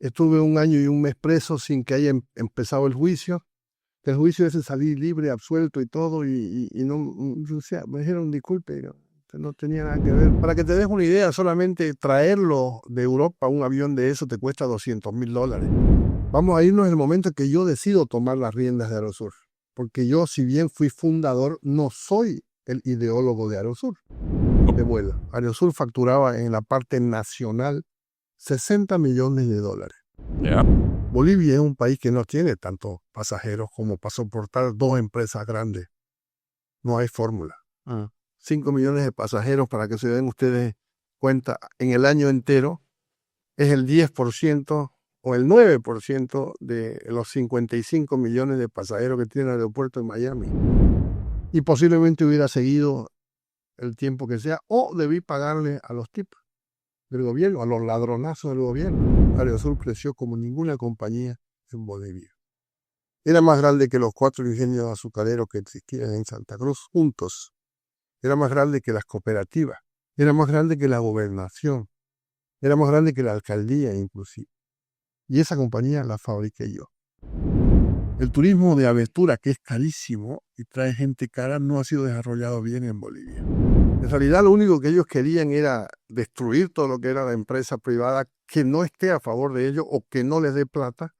Estuve 1 año y 1 mes preso sin que haya empezado el juicio. El juicio ese salí libre, absuelto y todo, y no, o sea, me dijeron disculpe, no tenía nada que ver. Para que te des una idea, solamente traerlo de Europa, un avión de eso te cuesta $200,000. Vamos a irnos en el momento que yo decido tomar las riendas de Aerosur, porque yo, si bien fui fundador, no soy el ideólogo de Aerosur de vuelo. Aerosur facturaba en la parte nacional $60 millones. Yeah. Bolivia es un país que no tiene tantos pasajeros como para soportar 2 empresas grandes. No hay fórmula. 5 millones de pasajeros, para que se den ustedes cuenta, en el año entero es el 10% o el 9% de los 55 millones de pasajeros que tiene el aeropuerto de Miami. Y posiblemente hubiera seguido el tiempo que sea, o debí pagarle a los tipos del gobierno, a los ladronazos del gobierno. Aerosur creció como ninguna compañía en Bolivia. Era más grande que los 4 ingenios azucareros que existían en Santa Cruz juntos. Era más grande que las cooperativas. Era más grande que la gobernación. Era más grande que la alcaldía inclusive. Y esa compañía la fabriqué yo. El turismo de aventura, que es carísimo y trae gente cara, no ha sido desarrollado bien en Bolivia. En realidad lo único que ellos querían era destruir todo lo que era la empresa privada que no esté a favor de ellos o que no les dé plata,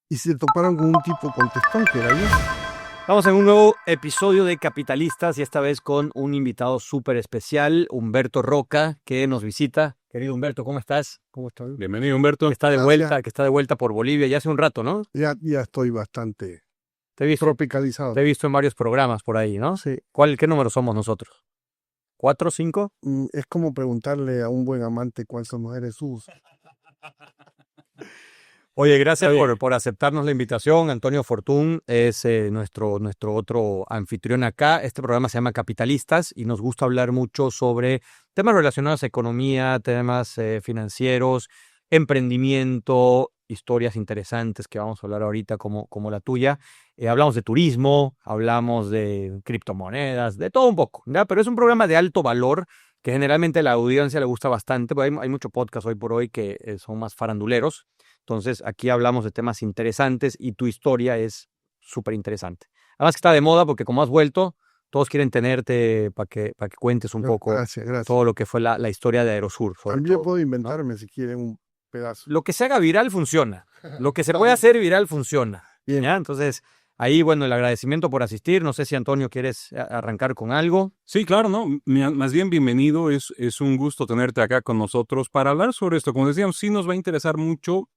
y se toparon con un tipo contestón que era yo. Estamos en un nuevo episodio de Capitalistas y esta vez con un invitado súper especial, Humberto Roca, que nos visita. Querido Humberto, ¿cómo estás? ¿Cómo estás? Bienvenido, Humberto. Que está de vuelta por Bolivia ya hace un rato, ¿no? Ya estoy bastante Te he visto, tropicalizado. Te he visto en varios programas por ahí, ¿no? Sí. ¿Qué número somos nosotros? ¿4, 5? Es como preguntarle a un buen amante cuál somos, eres sus. Oye, gracias por aceptarnos la invitación. Antonio Fortún es nuestro otro anfitrión acá. Este programa se llama Capitalistas y nos gusta hablar mucho sobre temas relacionados a economía, temas financieros, emprendimiento, historias interesantes que vamos a hablar ahorita como la tuya. Hablamos de turismo, hablamos de criptomonedas, de todo un poco, ¿ya? Pero es un programa de alto valor que generalmente a la audiencia le gusta bastante, porque hay mucho podcast hoy por hoy que son más faranduleros. Entonces, aquí hablamos de temas interesantes y tu historia es súper interesante. Además que está de moda porque como has vuelto, todos quieren tenerte para que cuentes un poco Gracias. todo lo que fue la historia de Aerosur. También puedo inventarme, ¿no? Si quieren un pedazo. Lo que se haga viral funciona. Lo que se puede hacer viral funciona. Bien. ¿Ya? Entonces, ahí, bueno, el agradecimiento por asistir. No sé si, Antonio, quieres arrancar con algo. Sí, claro, ¿no? Más bien bienvenido. Es un gusto tenerte acá con nosotros para hablar sobre esto. Como decíamos, sí nos va a interesar mucho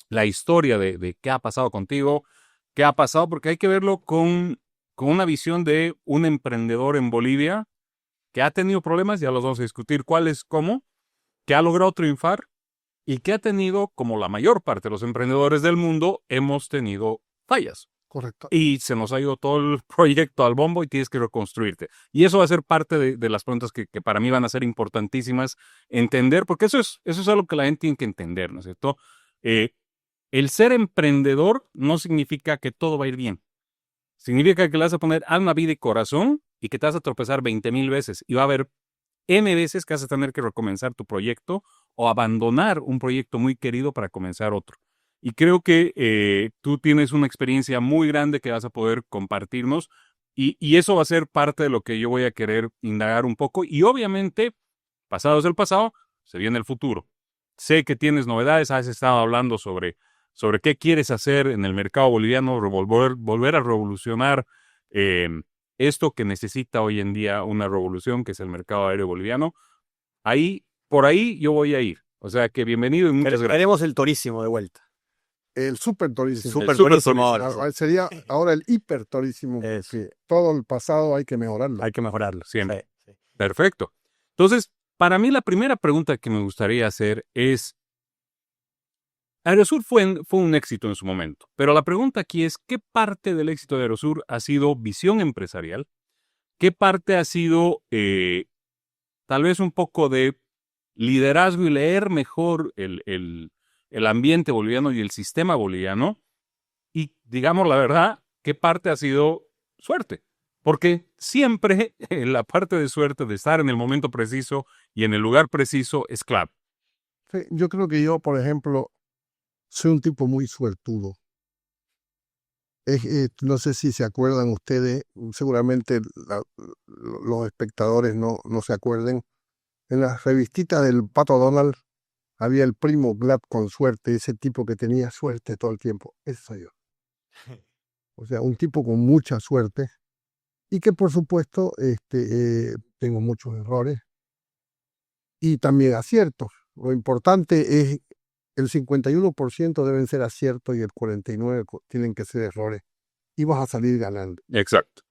la historia de qué ha pasado contigo, qué ha pasado, porque hay que verlo con una visión de un emprendedor en Bolivia que ha tenido problemas, ya los vamos a discutir cuáles, cómo, que ha logrado triunfar y que ha tenido, como la mayor parte de los emprendedores del mundo, hemos tenido fallas. Correcto. Y se nos ha ido todo el proyecto al bombo y tienes que reconstruirte. Y eso va a ser parte de las preguntas que para mí van a ser importantísimas entender, porque eso es algo que la gente tiene que entender, ¿no es cierto? El ser emprendedor no significa que todo va a ir bien. Significa que le vas a poner alma, vida y corazón y que te vas a tropezar 20,000 veces. Y va a haber N veces que vas a tener que recomenzar tu proyecto o abandonar un proyecto muy querido para comenzar otro. Y creo que tú tienes una experiencia muy grande que vas a poder compartirnos y eso va a ser parte de lo que yo voy a querer indagar un poco. Y obviamente, pasado es el pasado, se viene el futuro. Sé que tienes novedades, has estado hablando sobre qué quieres hacer en el mercado boliviano, volver a revolucionar esto que necesita hoy en día una revolución, que es el mercado aéreo boliviano. Por ahí yo voy a ir. O sea que bienvenido y muchas gracias. Queremos el torísimo de vuelta. El super torísimo. Super torísimo ahora. Sería ahora el hiper torísimo. Porque todo el pasado hay que mejorarlo. Hay que mejorarlo. Siempre. Sí. Perfecto. Entonces, para mí la primera pregunta que me gustaría hacer es, Aerosur fue un éxito en su momento, pero la pregunta aquí es, ¿qué parte del éxito de Aerosur ha sido visión empresarial? ¿Qué parte ha sido tal vez un poco de liderazgo y leer mejor el ambiente boliviano y el sistema boliviano? Y digamos la verdad, ¿qué parte ha sido suerte? Porque siempre la parte de suerte de estar en el momento preciso y en el lugar preciso es clave. Sí, yo creo que yo, por ejemplo, Soy un tipo muy suertudo. No sé si se acuerdan ustedes, seguramente los espectadores no se acuerden. En las revistitas del Pato Donald había el primo Glad con suerte, ese tipo que tenía suerte todo el tiempo. Ese soy yo. O sea, un tipo con mucha suerte y que por supuesto tengo muchos errores y también aciertos. Lo importante es el 51% deben ser aciertos y el 49% tienen que ser errores. Y vas a salir ganando. Exacto.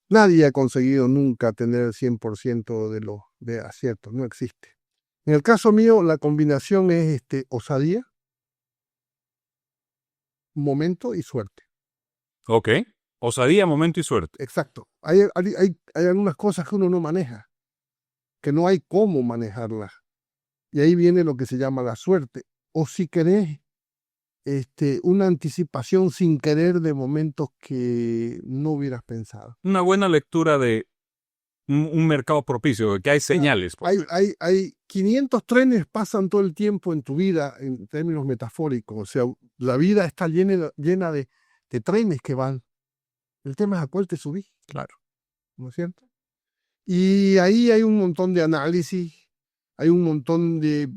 Nadie ha conseguido nunca tener el 100% de aciertos, no existe. En el caso mío, la combinación es osadía, momento y suerte. Ok. Osadía, momento y suerte. Exacto. Hay algunas cosas que uno no maneja, que no hay cómo manejarlas. Y ahí viene lo que se llama la suerte. O si querés, una anticipación sin querer de momentos que no hubieras pensado. Una buena lectura de un mercado propicio, que hay señales. Hay 500 trenes pasan todo el tiempo en tu vida en términos metafóricos. O sea, la vida está llena de trenes que van. El tema es a cuál te subís. Claro. ¿No es cierto? Y ahí hay un montón de análisis, hay un montón de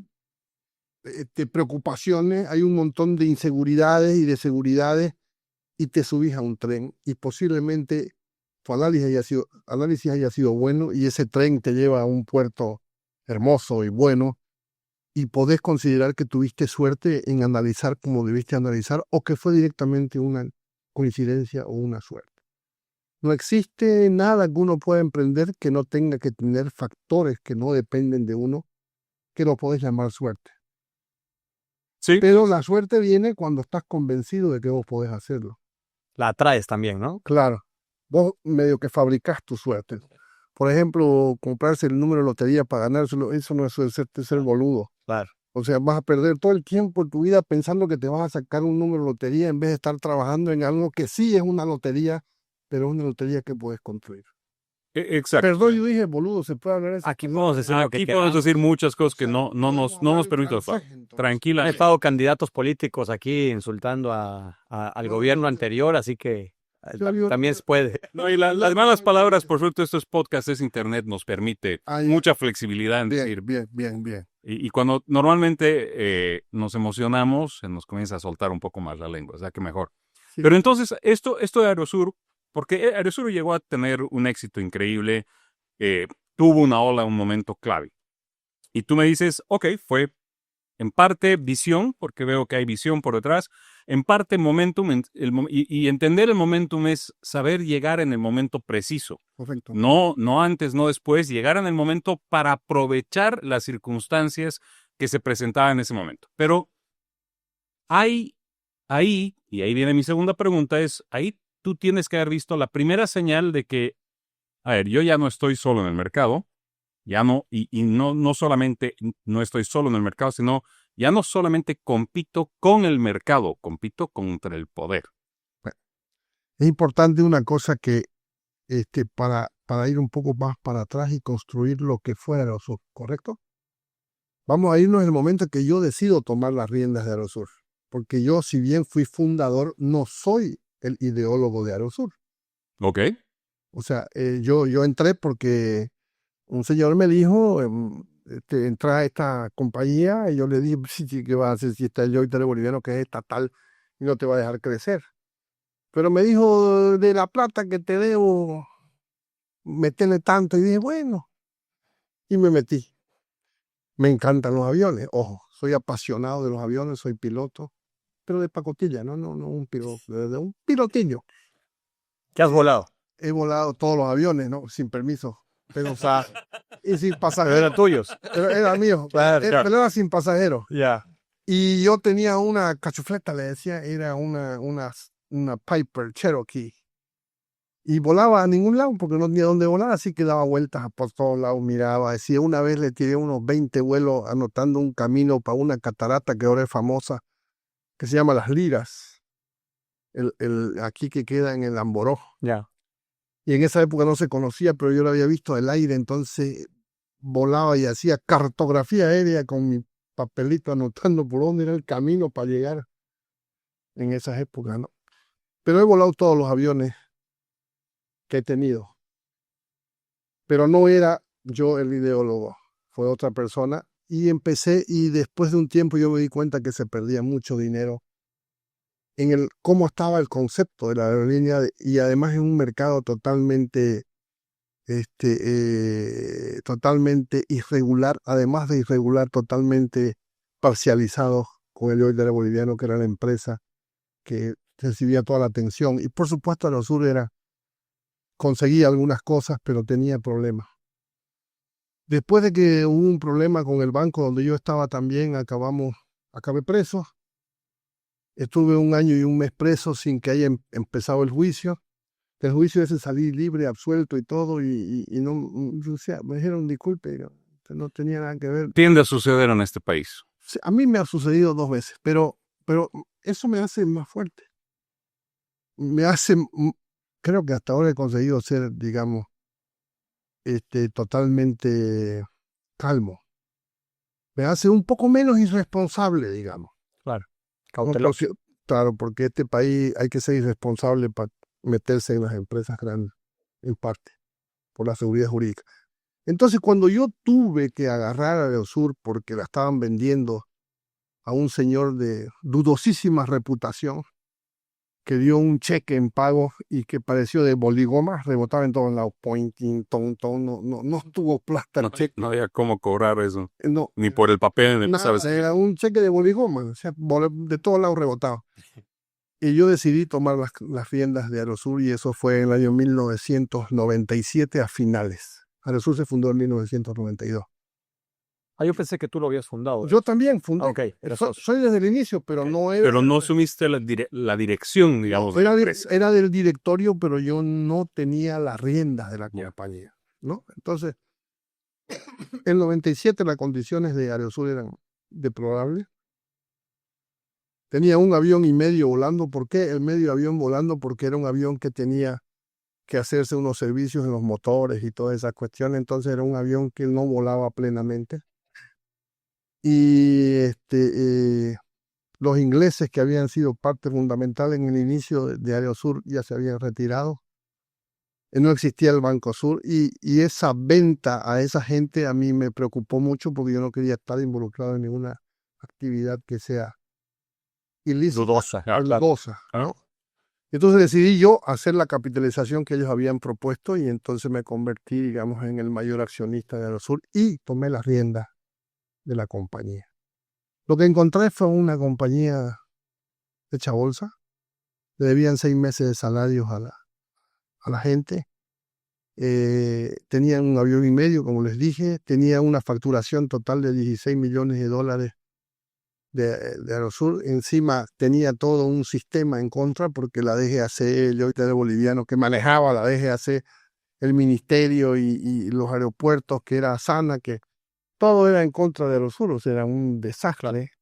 preocupaciones, hay un montón de inseguridades y de seguridades, y te subís a un tren y posiblemente tu análisis haya sido bueno y ese tren te lleva a un puerto hermoso y bueno y podés considerar que tuviste suerte en analizar como debiste analizar o que fue directamente una coincidencia o una suerte. No existe nada que uno pueda emprender que no tenga que tener factores que no dependen de uno, que lo podés llamar suerte. Sí. Pero la suerte viene cuando estás convencido de que vos podés hacerlo. La atraes también, ¿no? Claro. Vos medio que fabricás tu suerte. Por ejemplo, comprarse el número de lotería para ganárselo, eso no es ser boludo. Claro. O sea, vas a perder todo el tiempo de tu vida pensando que te vas a sacar un número de lotería en vez de estar trabajando en algo que sí es una lotería, pero es una lotería que puedes construir. Exacto. Perdón, yo dije boludo, se puede hablar de eso. Aquí podemos decir lo que Aquí podemos decir muchas cosas que no nos permiten. Tranquila. Han estado candidatos políticos aquí insultando al gobierno anterior, así que también se puede. No, y las malas palabras, por suerte, estos podcasts, es internet, nos permite mucha flexibilidad en decir. Bien. Y cuando normalmente nos emocionamos, se nos comienza a soltar un poco más la lengua, o sea que mejor. Sí. Pero entonces, esto de Aerosur, porque Aerosur llegó a tener un éxito increíble, tuvo una ola, un momento clave. Y tú me dices, ok, fue en parte visión, porque veo que hay visión por detrás, en parte momentum, y entender el momentum es saber llegar en el momento preciso. Correcto. No antes, no después, llegar en el momento para aprovechar las circunstancias que se presentaban en ese momento. Pero ahí, y ahí viene mi segunda pregunta, es, ahí tú tienes que haber visto la primera señal de que, a ver, yo ya no estoy solo en el mercado, ya no, y no solamente no estoy solo en el mercado, sino ya no solamente compito con el mercado, compito contra el poder. Bueno, es importante una cosa que para ir un poco más para atrás y construir lo que fue Aerosur, ¿correcto? Vamos a irnos en el momento que yo decido tomar las riendas de Aerosur, porque yo, si bien fui fundador, no soy el ideólogo de Aerosur. Ok. O sea, yo entré porque un señor me dijo, entra a esta compañía, y yo le dije, sí, ¿qué vas a hacer si está el Joy Boliviano, que es estatal y no te va a dejar crecer? Pero me dijo, de la plata que te debo, meterle tanto. Y dije, bueno. Y me metí. Me encantan los aviones. Ojo, soy apasionado de los aviones, soy piloto. Pero de pacotilla, no un piloto, de un pilotillo. ¿Qué has volado? He volado todos los aviones, ¿no? Sin permiso. Pero, o sea, y sin pasajeros. Eran tuyos. Era mío. Claro. Pero era sin pasajeros. Ya. Y yo tenía una cachufleta, le decía, era una Piper Cherokee. Y volaba a ningún lado porque no tenía dónde volar, así que daba vueltas por todos lados, miraba. Decía, una vez le tiré unos 20 vuelos anotando un camino para una catarata que ahora es famosa, que se llama Las Liras, aquí que queda en el Amboró. Ya. Y en esa época no se conocía, pero yo lo había visto del aire, entonces volaba y hacía cartografía aérea con mi papelito anotando por dónde era el camino para llegar en esas épocas, ¿no? Pero he volado todos los aviones que he tenido. Pero no era yo el ideólogo, fue otra persona. Y empecé, y después de un tiempo yo me di cuenta que se perdía mucho dinero en cómo estaba el concepto de la aerolínea, y además en un mercado totalmente totalmente irregular, además de irregular, totalmente parcializado con el Lloydara Boliviano, que era la empresa que recibía toda la atención. Y por supuesto Aerosur conseguía algunas cosas, pero tenía problemas. Después de que hubo un problema con el banco donde yo estaba también, acabé preso. Estuve 1 año y 1 mes preso sin que haya empezado el juicio. El juicio ese salí libre, absuelto y todo, y no, o sea, me dijeron disculpe, no tenía nada que ver. Tiende a suceder en este país. A mí me ha sucedido 2 veces, pero eso me hace más fuerte. Creo que hasta ahora he conseguido ser, digamos, totalmente calmo. Me hace un poco menos irresponsable, digamos. Claro, cauteloso. Claro, porque este país hay que ser irresponsable para meterse en las empresas grandes, en parte, por la seguridad jurídica. Entonces, cuando yo tuve que agarrar a Aerosur porque la estaban vendiendo a un señor de dudosísima reputación, que dio un cheque en pago y que pareció de boligoma, rebotaba en todos lados, pointing, no tuvo plata. No había cómo cobrar eso. No, ni por el papel, nada, ¿sabes? Era un cheque de boligoma, o sea, de todos lados rebotaba. Y yo decidí tomar las riendas de Aerosur, y eso fue en el año 1997 a finales. Aerosur se fundó en 1992. Yo pensé que tú lo habías fundado. Yo también fundé. Okay, soy desde el inicio, pero no era... Pero no asumiste la dirección, digamos. No, era del directorio, pero yo no tenía las riendas de la compañía, ¿no? Entonces, en el 97 las condiciones de Aerosur eran deplorables. Tenía 1 avión y medio volando. ¿Por qué el medio avión volando? Porque era un avión que tenía que hacerse unos servicios en los motores y todas esas cuestiones. Entonces era un avión que no volaba plenamente. Y los ingleses, que habían sido parte fundamental en el inicio de Aerosur, ya se habían retirado. No existía el Banco Sur, y esa venta a esa gente a mí me preocupó mucho, porque yo no quería estar involucrado en ninguna actividad que sea ilícita, dudosa. ¿no? Entonces decidí yo hacer la capitalización que ellos habían propuesto, y entonces me convertí, digamos, en el mayor accionista de Aerosur y tomé las riendas de la compañía. Lo que encontré fue una compañía hecha bolsa. Le debían 6 meses de salarios a la gente. Tenían 1 avión y medio, como les dije. Tenía una facturación total de $16 millones de Aerosur. Encima tenía todo un sistema en contra, porque la DGAC, el Lloydara Boliviano, que manejaba la DGAC, el ministerio y los aeropuertos, que era SANA, que todo era en contra de Aerosur. O sea, era un desastre.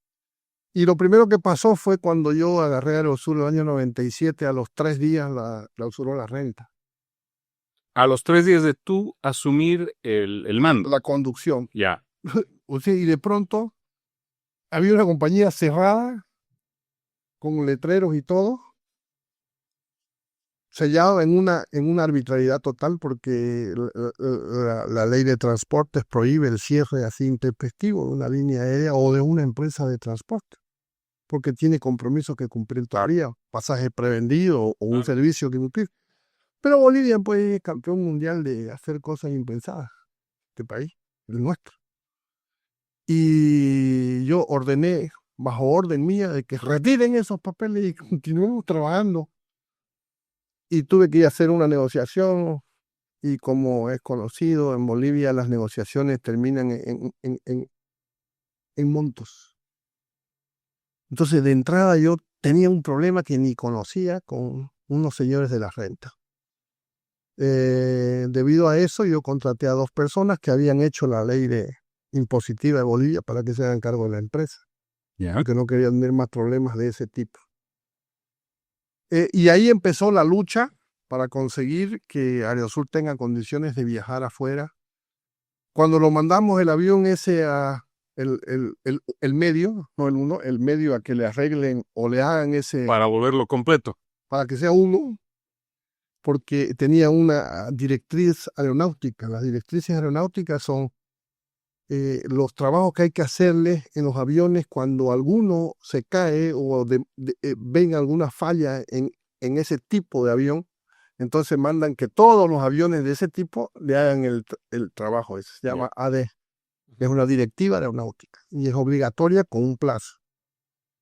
Y lo primero que pasó fue cuando yo agarré a Aerosur en el año 97, a los 3 días la clausuró la renta. A los 3 días de tú asumir el mando. La conducción. Ya. O sea, y de pronto había una compañía cerrada, con letreros y todo, sellado en una arbitrariedad total, porque la ley de transportes prohíbe el cierre así intempestivo de una línea aérea o de una empresa de transporte, porque tiene compromisos que cumplir todavía, pasaje prevendido o un servicio que cumplir. Pero Bolivia, pues, es campeón mundial de hacer cosas impensadas, este país, el nuestro. Y yo ordené, bajo orden mía, de que retiren esos papeles y continuemos trabajando. Y tuve que ir a hacer una negociación, y como es conocido, en Bolivia las negociaciones terminan en montos. Entonces, de entrada yo tenía un problema que ni conocía con unos señores de la renta. Debido a eso, yo contraté a 2 personas que habían hecho la ley impositiva de Bolivia para que se hagan cargo de la empresa, porque no querían tener más problemas de ese tipo. Y ahí empezó la lucha para conseguir que Aerosur tenga condiciones de viajar afuera. Cuando lo mandamos el avión ese a el medio, no el uno, el medio a que le arreglen o le hagan ese... Para volverlo completo. Para que sea uno, porque tenía una directriz aeronáutica. Las directrices aeronáuticas son los trabajos que hay que hacerle en los aviones cuando alguno se cae o ven alguna falla en ese tipo de avión. Entonces mandan que todos los aviones de ese tipo le hagan el trabajo. Ese se llama AD. Es una directiva aeronáutica y es obligatoria con un plazo.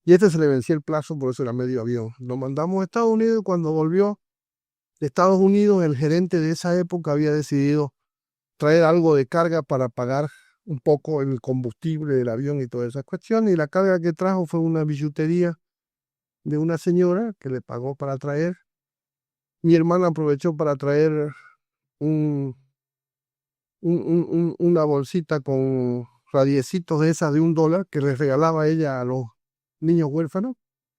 Y se le vencía el plazo, por eso era medio avión. Lo mandamos a Estados Unidos y cuando volvió de Estados Unidos, el gerente de esa época había decidido traer algo de carga para pagar un poco el combustible del avión y todas esas cuestiones. Y la carga que trajo fue una billutería de una señora que le pagó para traer. Mi hermana aprovechó para traer una bolsita con radiecitos de esas de $1 que les regalaba ella a los niños huérfanos.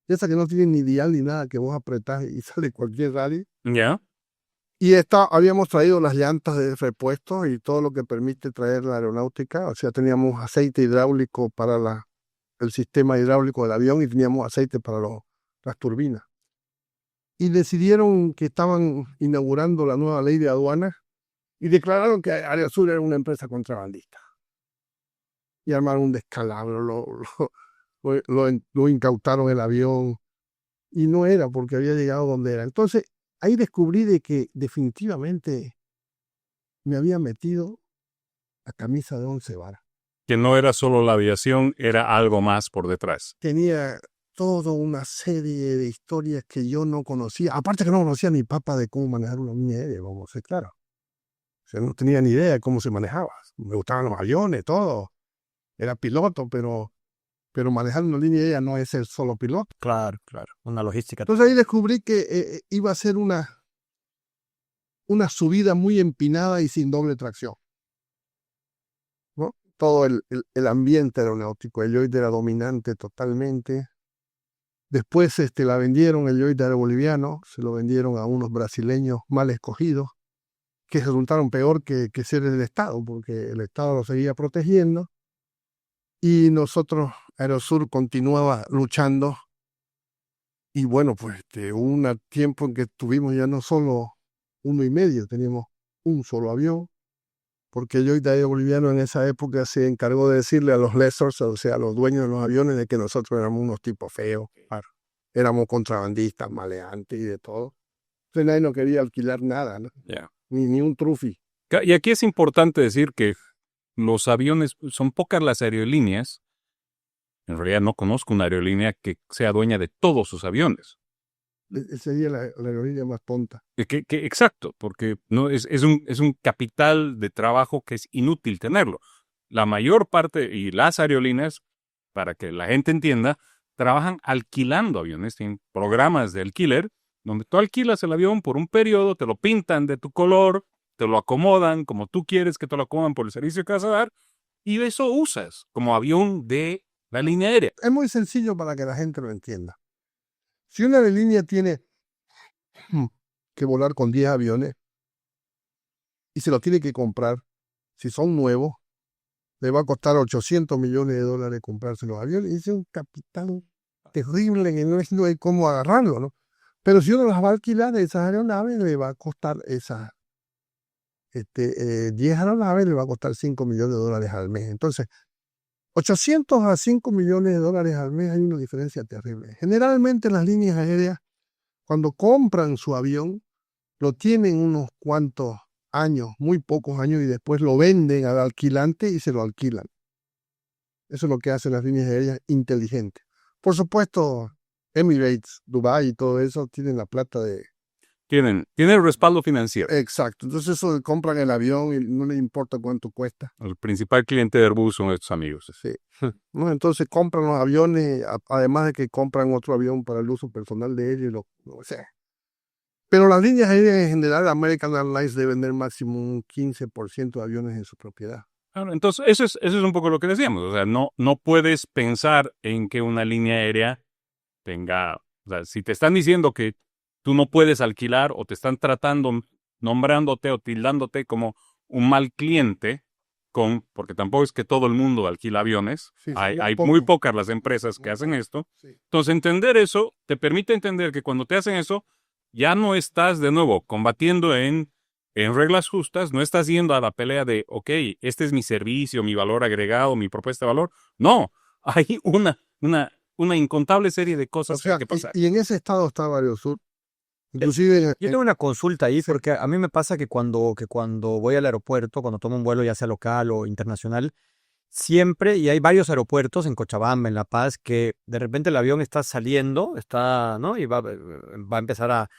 Esa que no tiene ni dial ni nada, que vos apretás y sale cualquier radio. ¿Ya? Y habíamos traído las llantas de repuesto y todo lo que permite traer la aeronáutica. O sea, teníamos aceite hidráulico para el sistema hidráulico del avión y teníamos aceite para las turbinas. Y decidieron que estaban inaugurando la nueva ley de aduanas y declararon que Aerosur era una empresa contrabandista. Y armaron un descalabro, lo incautaron el avión y no era porque había llegado donde era. Entonces, ahí descubrí de que definitivamente me había metido la camisa de 11 varas. Que no era solo la aviación, era algo más por detrás. Tenía toda una serie de historias que yo no conocía. Aparte que no conocía ni papa de cómo manejar una línea aérea, vamos a ser claros. O sea, no tenía ni idea de cómo se manejaba. Me gustaban los aviones, todo. Era piloto, pero manejar una línea aérea no es ser solo piloto. Claro. Una logística. Entonces ahí descubrí que iba a ser una subida muy empinada y sin doble tracción, ¿no? Todo el ambiente aeronáutico, el Lloyd era dominante totalmente. Después la vendieron, el Lloyd era boliviano, se lo vendieron a unos brasileños mal escogidos, que resultaron peor que ser el Estado, porque el Estado lo seguía protegiendo. Y nosotros, Aerosur, continuaba luchando. Y bueno, pues hubo un tiempo en que tuvimos ya no solo 1,5, teníamos un solo avión, porque el Lloyd Aéreo Boliviano en esa época se encargó de decirle a los lessors, o sea, a los dueños de los aviones, de que nosotros éramos unos tipos feos, éramos contrabandistas, maleantes y de todo. Entonces nadie no quería alquilar nada, ¿no? Yeah. Ni un trufi. Y aquí es importante decir que los aviones, son pocas las aerolíneas. En realidad no conozco una aerolínea que sea dueña de todos sus aviones. Sería la aerolínea más tonta. Exacto, porque no es un capital de trabajo que es inútil tenerlo. La mayor parte, y las aerolíneas, para que la gente entienda, trabajan alquilando aviones, tienen programas de alquiler, donde tú alquilas el avión por un periodo, te lo pintan de tu color, te lo acomodan como tú quieres que te lo acomodan por el servicio que vas a dar, y eso usas como avión de la línea aérea. Es muy sencillo para que la gente lo entienda. Si una aerolínea tiene que volar con 10 aviones y se lo tiene que comprar, si son nuevos, le va a costar $800 millones comprarse los aviones. Y es un capital terrible que no hay cómo agarrarlo, ¿no? Pero si uno las va a alquilar, esas aeronaves le va a costar 10 aeronaves le va a costar $5 millones al mes. Entonces, 800 a $5 millones al mes hay una diferencia terrible. Generalmente las líneas aéreas, cuando compran su avión, lo tienen unos cuantos años, muy pocos años, y después lo venden al alquilante y se lo alquilan. Eso es lo que hacen las líneas aéreas inteligentes. Por supuesto, Emirates, Dubái y todo eso tienen la plata de... Tienen el respaldo financiero. Exacto. Entonces eso compran el avión y no les importa cuánto cuesta. El principal cliente de Airbus son estos amigos. Sí. ¿No? Entonces compran los aviones, además de que compran otro avión para el uso personal de ellos. O sea. Pero las líneas aéreas en general, American Airlines deben tener máximo un 15% de aviones en su propiedad. Claro, entonces eso es un poco lo que decíamos. O sea, no puedes pensar en que una línea aérea tenga... O sea, si te están diciendo que tú no puedes alquilar o te están nombrándote o tildándote como un mal cliente, porque tampoco es que todo el mundo alquila aviones, Sí, hay muy pocas las empresas que hacen esto. Sí. Entonces, entender eso te permite entender que cuando te hacen eso, ya no estás de nuevo combatiendo en reglas justas, no estás yendo a la pelea de, ok, este es mi servicio, mi valor agregado, mi propuesta de valor. No, hay una incontable serie de cosas que hay que pasar. Y en ese estado está Aerosur. Inclusive... Yo tengo una consulta ahí, Sí. porque a mí me pasa que cuando voy al aeropuerto, cuando tomo un vuelo ya sea local o internacional, siempre, y hay varios aeropuertos en Cochabamba, en La Paz, que de repente el avión está saliendo, ¿no? Y va a empezar a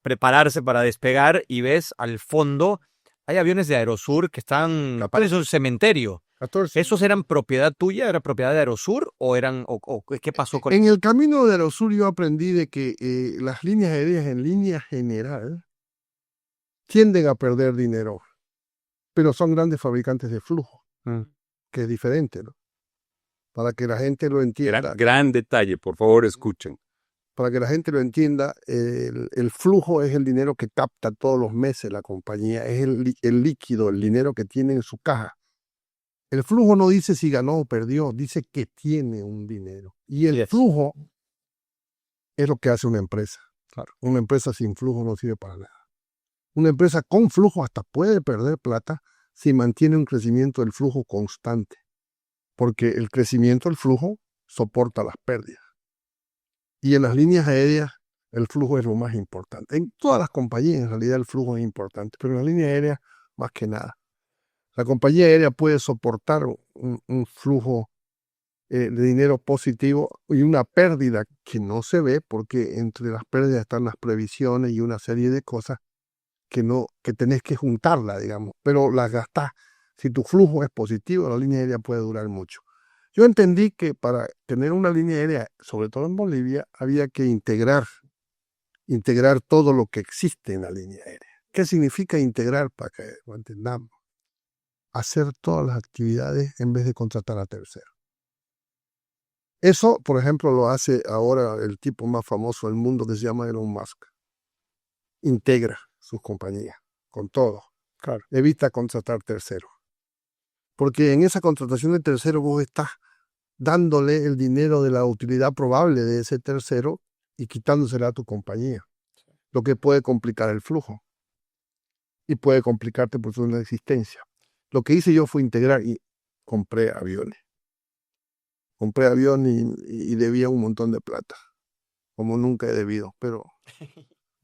prepararse para despegar y ves al fondo, hay aviones de Aerosur que están, parece un cementerio. 14. ¿Esos eran propiedad tuya? ¿Era propiedad de Aerosur? ¿O eran, o qué pasó con En el camino de Aerosur yo aprendí de que las líneas aéreas en línea general tienden a perder dinero, pero son grandes fabricantes de flujo, que es diferente, ¿no? Para que la gente lo entienda. Gran detalle, por favor, escuchen. Para que la gente lo entienda, el flujo es el dinero que capta todos los meses la compañía, es el líquido, el dinero que tiene en su caja. El flujo no dice si ganó o perdió, dice que tiene un dinero. Y el flujo es lo que hace una empresa. Claro. Una empresa sin flujo no sirve para nada. Una empresa con flujo hasta puede perder plata si mantiene un crecimiento del flujo constante. Porque el crecimiento del flujo soporta las pérdidas. Y en las líneas aéreas el flujo es lo más importante. En todas las compañías en realidad el flujo es importante, pero en la línea aérea más que nada. La compañía aérea puede soportar un flujo de dinero positivo y una pérdida que no se ve, porque entre las pérdidas están las previsiones y una serie de cosas que tenés que juntarla, digamos, pero las gastás. Si tu flujo es positivo, la línea aérea puede durar mucho. Yo entendí que para tener una línea aérea, sobre todo en Bolivia, había que integrar todo lo que existe en la línea aérea. ¿Qué significa integrar? Para que lo entendamos. Hacer todas las actividades en vez de contratar a terceros. Eso, por ejemplo, lo hace ahora el tipo más famoso del mundo que se llama Elon Musk. Integra sus compañías con todo. Claro. Evita contratar terceros. Porque en esa contratación de terceros vos estás dándole el dinero de la utilidad probable de ese tercero y quitándosela a tu compañía. Lo que puede complicar el flujo. Y puede complicarte por su existencia. Lo que hice yo fue integrar y compré aviones. Compré avión y debía un montón de plata. Como nunca he debido. Pero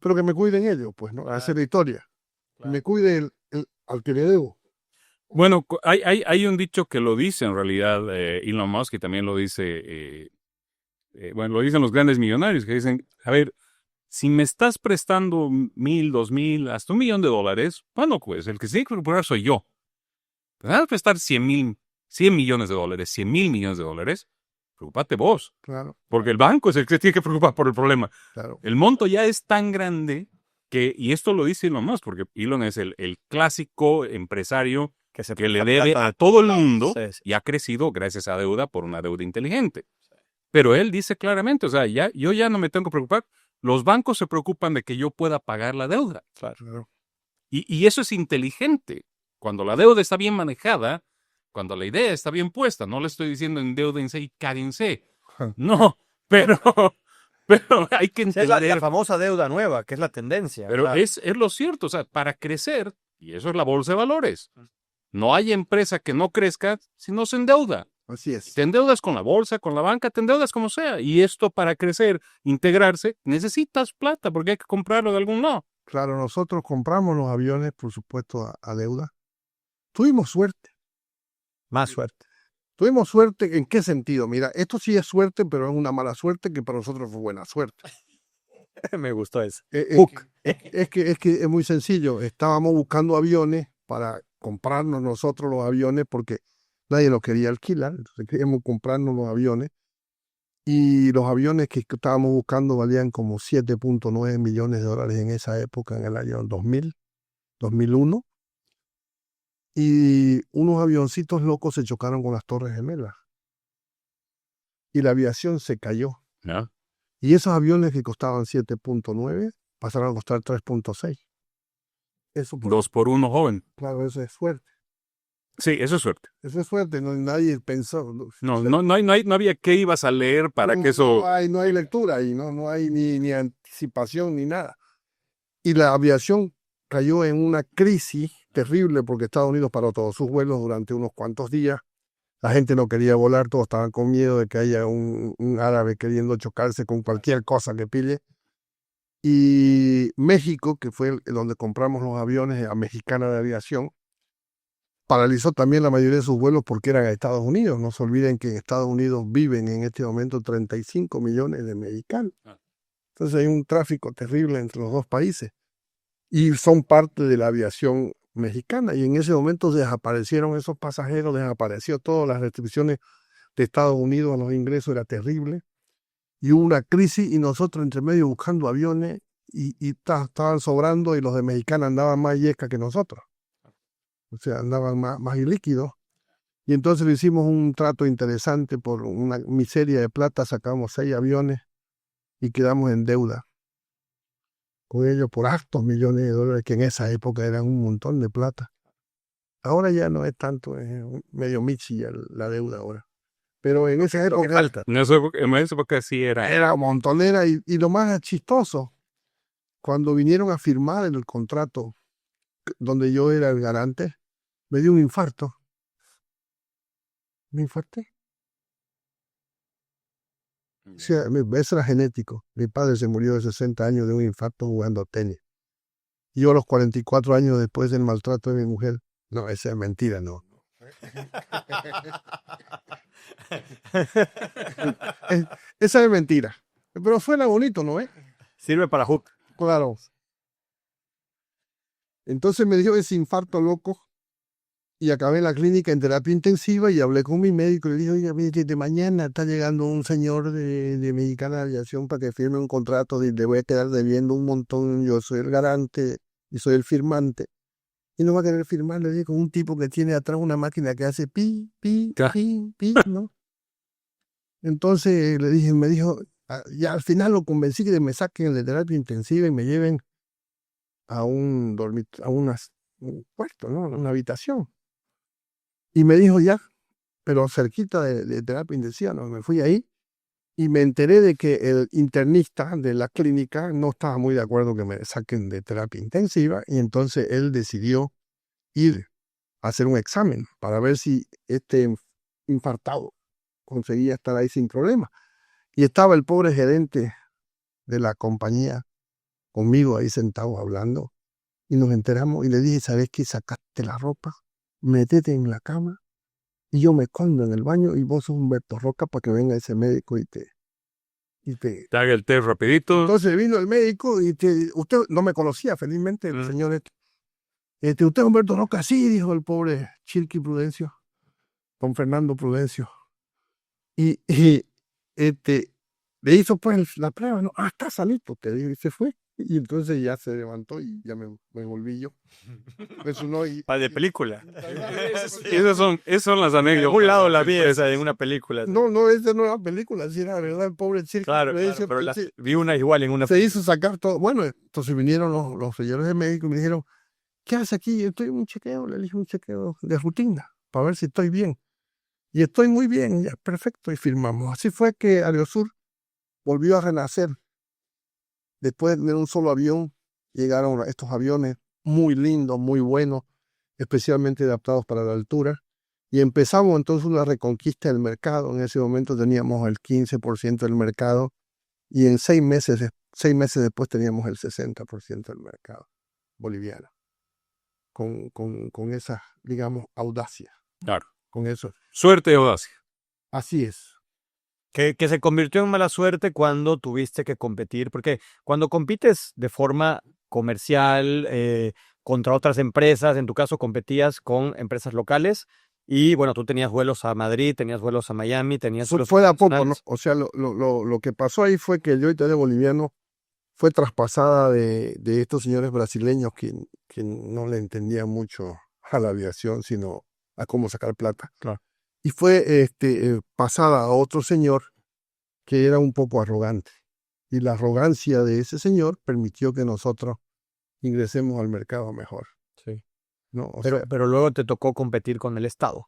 que me cuiden ellos, pues, ¿no? Hacer la historia. Claro. Me cuide al que le debo. Bueno, hay un dicho que lo dice en realidad Elon Musk, y también lo dice, lo dicen los grandes millonarios, que dicen, a ver, si me estás prestando 1,000, 2,000, hasta $1,000,000, bueno, pues el que se tiene que recuperar soy yo. Te vas a prestar 100 millones de dólares, 100,000 millones de dólares, preocúpate vos. Claro. Porque el banco es el que se tiene que preocupar por el problema. Claro. El monto ya es tan grande que, y esto lo dice Elon Musk, porque Elon es el clásico empresario que le debe a todo el mundo y ha crecido gracias a deuda por una deuda inteligente. Pero él dice claramente, o sea, yo ya no me tengo que preocupar. Los bancos se preocupan de que yo pueda pagar la deuda. Claro. Y eso es inteligente. Cuando la deuda está bien manejada, cuando la idea está bien puesta, no le estoy diciendo endeudense y cárense. No, pero hay que entender. Es la famosa deuda nueva, que es la tendencia. Pero es lo cierto, o sea, para crecer, y eso es la bolsa de valores, no hay empresa que no crezca si no se endeuda. Así es. Te endeudas con la bolsa, con la banca, te endeudas como sea. Y esto para crecer, integrarse, necesitas plata porque hay que comprarlo de algún lado. Claro, nosotros compramos los aviones, por supuesto, a deuda. Tuvimos suerte. Más suerte. Tuvimos suerte, ¿en qué sentido? Mira, esto sí es suerte, pero es una mala suerte que para nosotros fue buena suerte. Me gustó eso. Es que es muy sencillo. Estábamos buscando aviones para comprarnos nosotros los aviones porque nadie los quería alquilar. Entonces queríamos comprarnos los aviones. Y los aviones que estábamos buscando valían como 7.9 millones de dólares en esa época, en el año 2000, 2001. Y unos avioncitos locos se chocaron con las Torres Gemelas. Y la aviación se cayó. ¿No? Y esos aviones que costaban 7.9 pasaron a costar 3.6. Eso 2 por 1, joven. Claro, eso es suerte. Sí, eso es suerte. Eso es suerte, nadie pensó. No había qué ibas a leer para que eso... No hay lectura y no hay ni anticipación ni nada. Y la aviación cayó en una crisis terrible porque Estados Unidos paró todos sus vuelos durante unos cuantos días. La gente no quería volar, todos estaban con miedo de que haya un árabe queriendo chocarse con cualquier cosa que pille. Y México, que fue donde compramos los aviones a Mexicana de Aviación, paralizó también la mayoría de sus vuelos porque eran a Estados Unidos. No se olviden que en Estados Unidos viven en este momento 35 millones de mexicanos. Entonces hay un tráfico terrible entre los dos países y son parte de la aviación mexicana. Y en ese momento desaparecieron esos pasajeros, desapareció todas las restricciones de Estados Unidos a los ingresos, era terrible. Y hubo una crisis y nosotros entre medio buscando aviones y estaban sobrando y los de Mexicana andaban más yesca que nosotros. O sea, andaban más líquidos. Y entonces le hicimos un trato interesante por una miseria de plata, sacamos 6 aviones y quedamos en deuda con ellos por hartos millones de dólares, que en esa época eran un montón de plata. Ahora ya no es tanto, es medio michi ya la deuda ahora. Pero en esa época... En esa época sí era... Era montonera y lo más chistoso, cuando vinieron a firmar el contrato donde yo era el garante, me dio un infarto. ¿Me infarté? O sea, eso era genético. Mi padre se murió de 60 años de un infarto jugando tenis. Y yo a los 44 años después del maltrato de mi mujer. No, esa es mentira, no. Esa es mentira. Pero suena bonito, ¿no? Sirve para hook. Claro. Entonces me dio ese infarto loco y acabé en la clínica en terapia intensiva y hablé con mi médico y le dije, oiga, mire, de mañana está llegando un señor de Mexicana de Aviación para que firme un contrato y le voy a quedar debiendo un montón. Yo soy el garante y soy el firmante. Y no va a querer firmar, le dije, con un tipo que tiene atrás una máquina que hace pi, ¿no? Entonces le dije, me dijo, ya al final lo convencí que me saquen de terapia intensiva y me lleven a un cuarto, ¿no? Una habitación. Y me dijo ya, pero cerquita de terapia intensiva, ¿no? Me fui ahí y me enteré de que el internista de la clínica no estaba muy de acuerdo que me saquen de terapia intensiva y entonces él decidió ir a hacer un examen para ver si este infartado conseguía estar ahí sin problema. Y estaba el pobre gerente de la compañía conmigo ahí sentado hablando y nos enteramos y le dije, ¿sabes qué? Sacaste la ropa, métete en la cama y yo me escondo en el baño y vos sos Humberto Roca para que venga ese médico y te haga el test rapidito. Entonces vino el médico y usted no me conocía, felizmente, el señor usted es Humberto Roca, sí, dijo el pobre Chilqui Prudencio, don Fernando Prudencio. Y le hizo pues la prueba, ¿no? Está sanito, te digo, y se fue. Y entonces ya se levantó y ya me volví yo. Eso no, de película. Esas son las anécdotas. En algún lado la vi esa en una película. No, esa no era película, sí era verdad, el pobre Chilqui. Claro, pero vi una igual en una. Se hizo sacar todo. Bueno, entonces vinieron los señores de médico y me dijeron, ¿qué hace aquí? Yo estoy en un chequeo, le dije un chequeo de rutina, para ver si estoy bien. Y estoy muy bien, ya, perfecto, y firmamos. Así fue que Aerosur volvió a renacer. Después de un solo avión, llegaron estos aviones muy lindos, muy buenos, especialmente adaptados para la altura. Y empezamos entonces una reconquista del mercado. En ese momento teníamos el 15% del mercado y en 6 meses después teníamos el 60% del mercado boliviano. Con esa, digamos, audacia. Claro. Con eso. Suerte y audacia. Así es. Que se convirtió en mala suerte cuando tuviste que competir, porque cuando compites de forma comercial contra otras empresas, en tu caso competías con empresas locales y bueno, tú tenías vuelos a Madrid, tenías vuelos a Miami, tenías vuelos fue de a poco, ¿no? O sea, lo que pasó ahí fue que el Yoita boliviano fue traspasada de estos señores brasileños que no le entendían mucho a la aviación, sino a cómo sacar plata. Claro. Y fue pasada a otro señor que era un poco arrogante. Y la arrogancia de ese señor permitió que nosotros ingresemos al mercado mejor. Sí. ¿no? Pero luego te tocó competir con el Estado.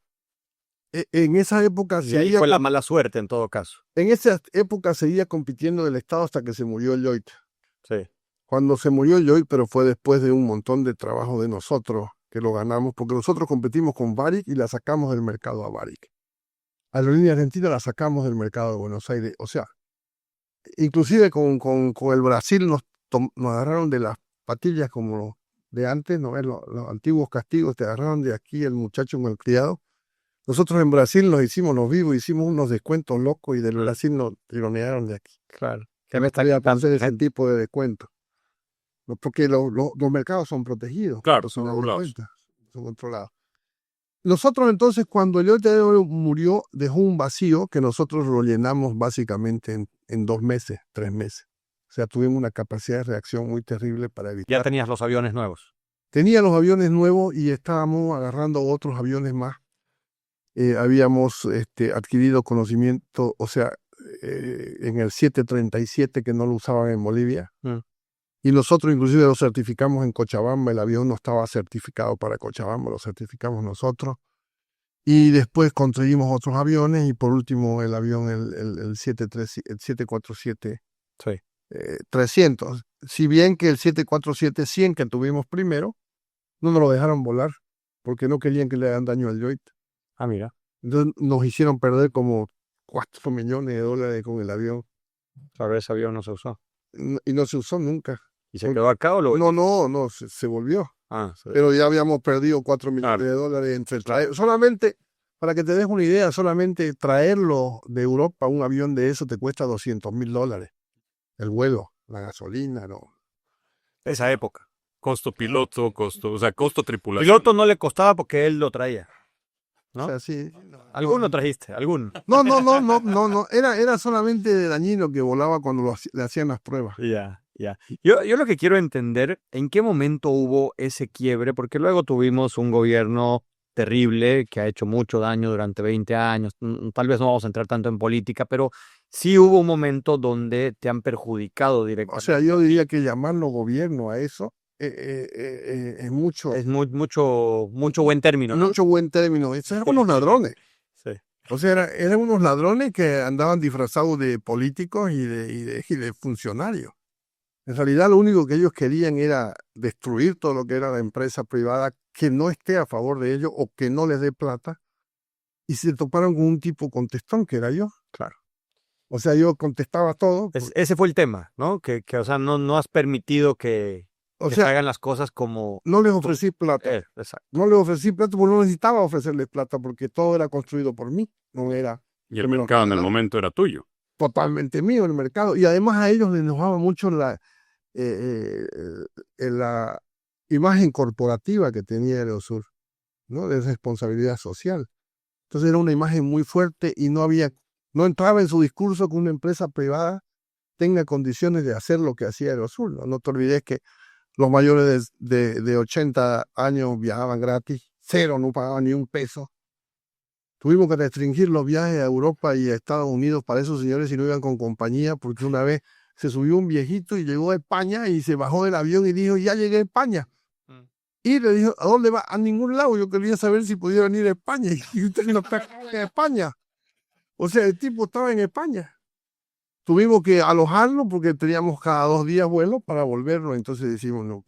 En esa época Y ahí fue la mala suerte en todo caso. En esa época seguía compitiendo del Estado hasta que se murió Lloyd. Sí. Cuando se murió Lloyd, pero fue después de un montón de trabajo de nosotros que lo ganamos, porque nosotros competimos con Varig y la sacamos del mercado a Varig. Aerolínea Argentina la sacamos del mercado de Buenos Aires. O sea, inclusive con el Brasil nos agarraron de las patillas como de antes, ¿no? Los antiguos castigos, te agarraron de aquí el muchacho con el criado. Nosotros en Brasil nos hicimos los vivos, hicimos unos descuentos locos y del Brasil nos tironearon de aquí. Claro. Que me estaría hacer ese tipo de descuento. Porque los mercados son protegidos. Claro, son regulados. Son controlados. Nosotros entonces, cuando el Lloyd murió, dejó un vacío que nosotros lo llenamos básicamente en 2 meses, 3 meses. O sea, tuvimos una capacidad de reacción muy terrible para evitar. Ya tenías los aviones nuevos. Tenía los aviones nuevos y estábamos agarrando otros aviones más. Habíamos adquirido conocimiento, o sea, en el 737 que no lo usaban en Bolivia. Y nosotros inclusive lo certificamos en Cochabamba. El avión no estaba certificado para Cochabamba, lo certificamos nosotros. Y después conseguimos otros aviones y por último el avión, el 747 sí. 300. Si bien que el 747-100 que tuvimos primero, no nos lo dejaron volar porque no querían que le hagan daño al Lloyd. Ah, mira. Entonces nos hicieron perder como $4 millones con el avión. Claro, ese avión no se usó. Y no se usó nunca. ¿Y se quedó acá o lo...? No, se volvió. Sí. Pero ya habíamos perdido $4 millones entre traer. Solamente, para que te des una idea, solamente traerlo de Europa, un avión de eso te cuesta $200,000. El vuelo, la gasolina, no. Esa época. Costo piloto, costo tripulación. Piloto no le costaba porque él lo traía, ¿no? O sea, sí. ¿Alguno trajiste? ¿Alguno? No. Era solamente dañino que volaba cuando le hacían las pruebas. Ya. Yo lo que quiero entender, ¿en qué momento hubo ese quiebre? Porque luego tuvimos un gobierno terrible que ha hecho mucho daño durante 20 años. Tal vez no vamos a entrar tanto en política, pero sí hubo un momento donde te han perjudicado directamente. O sea, yo diría que llamarlo gobierno a eso es mucho. Es mucho buen término, ¿no? Mucho buen término. Eran unos ladrones. Sí. O sea, eran unos ladrones que andaban disfrazados de políticos y de funcionarios. En realidad lo único que ellos querían era destruir todo lo que era la empresa privada que no esté a favor de ellos o que no les dé plata. Y se toparon con un tipo contestón que era yo. Claro. O sea, yo contestaba todo. Ese fue el tema, ¿no? Que o sea, no has permitido que se hagan las cosas como... No les ofrecí plata. Exacto. No les ofrecí plata porque no necesitaba ofrecerles plata porque todo era construido por mí. No era... Y el mercado en el momento era tuyo. Totalmente mío el mercado. Y además a ellos les enojaba mucho la imagen corporativa que tenía Aerosur, ¿no? De responsabilidad social. Entonces era una imagen muy fuerte y no entraba en su discurso que una empresa privada tenga condiciones de hacer lo que hacía Aerosur. No te olvides que los mayores de 80 años viajaban gratis, cero, no pagaban ni un peso. Tuvimos que restringir los viajes a Europa y a Estados Unidos para esos señores si no iban con compañía, porque una vez se subió un viejito y llegó a España y se bajó del avión y dijo, ya llegué a España. Y le dijo, ¿a dónde va? A ningún lado. Yo quería saber si podía venir a España. Y usted no está en España. O sea, el tipo estaba en España. Tuvimos que alojarlo porque teníamos cada 2 días vuelo para volvernos. Entonces decimos, no,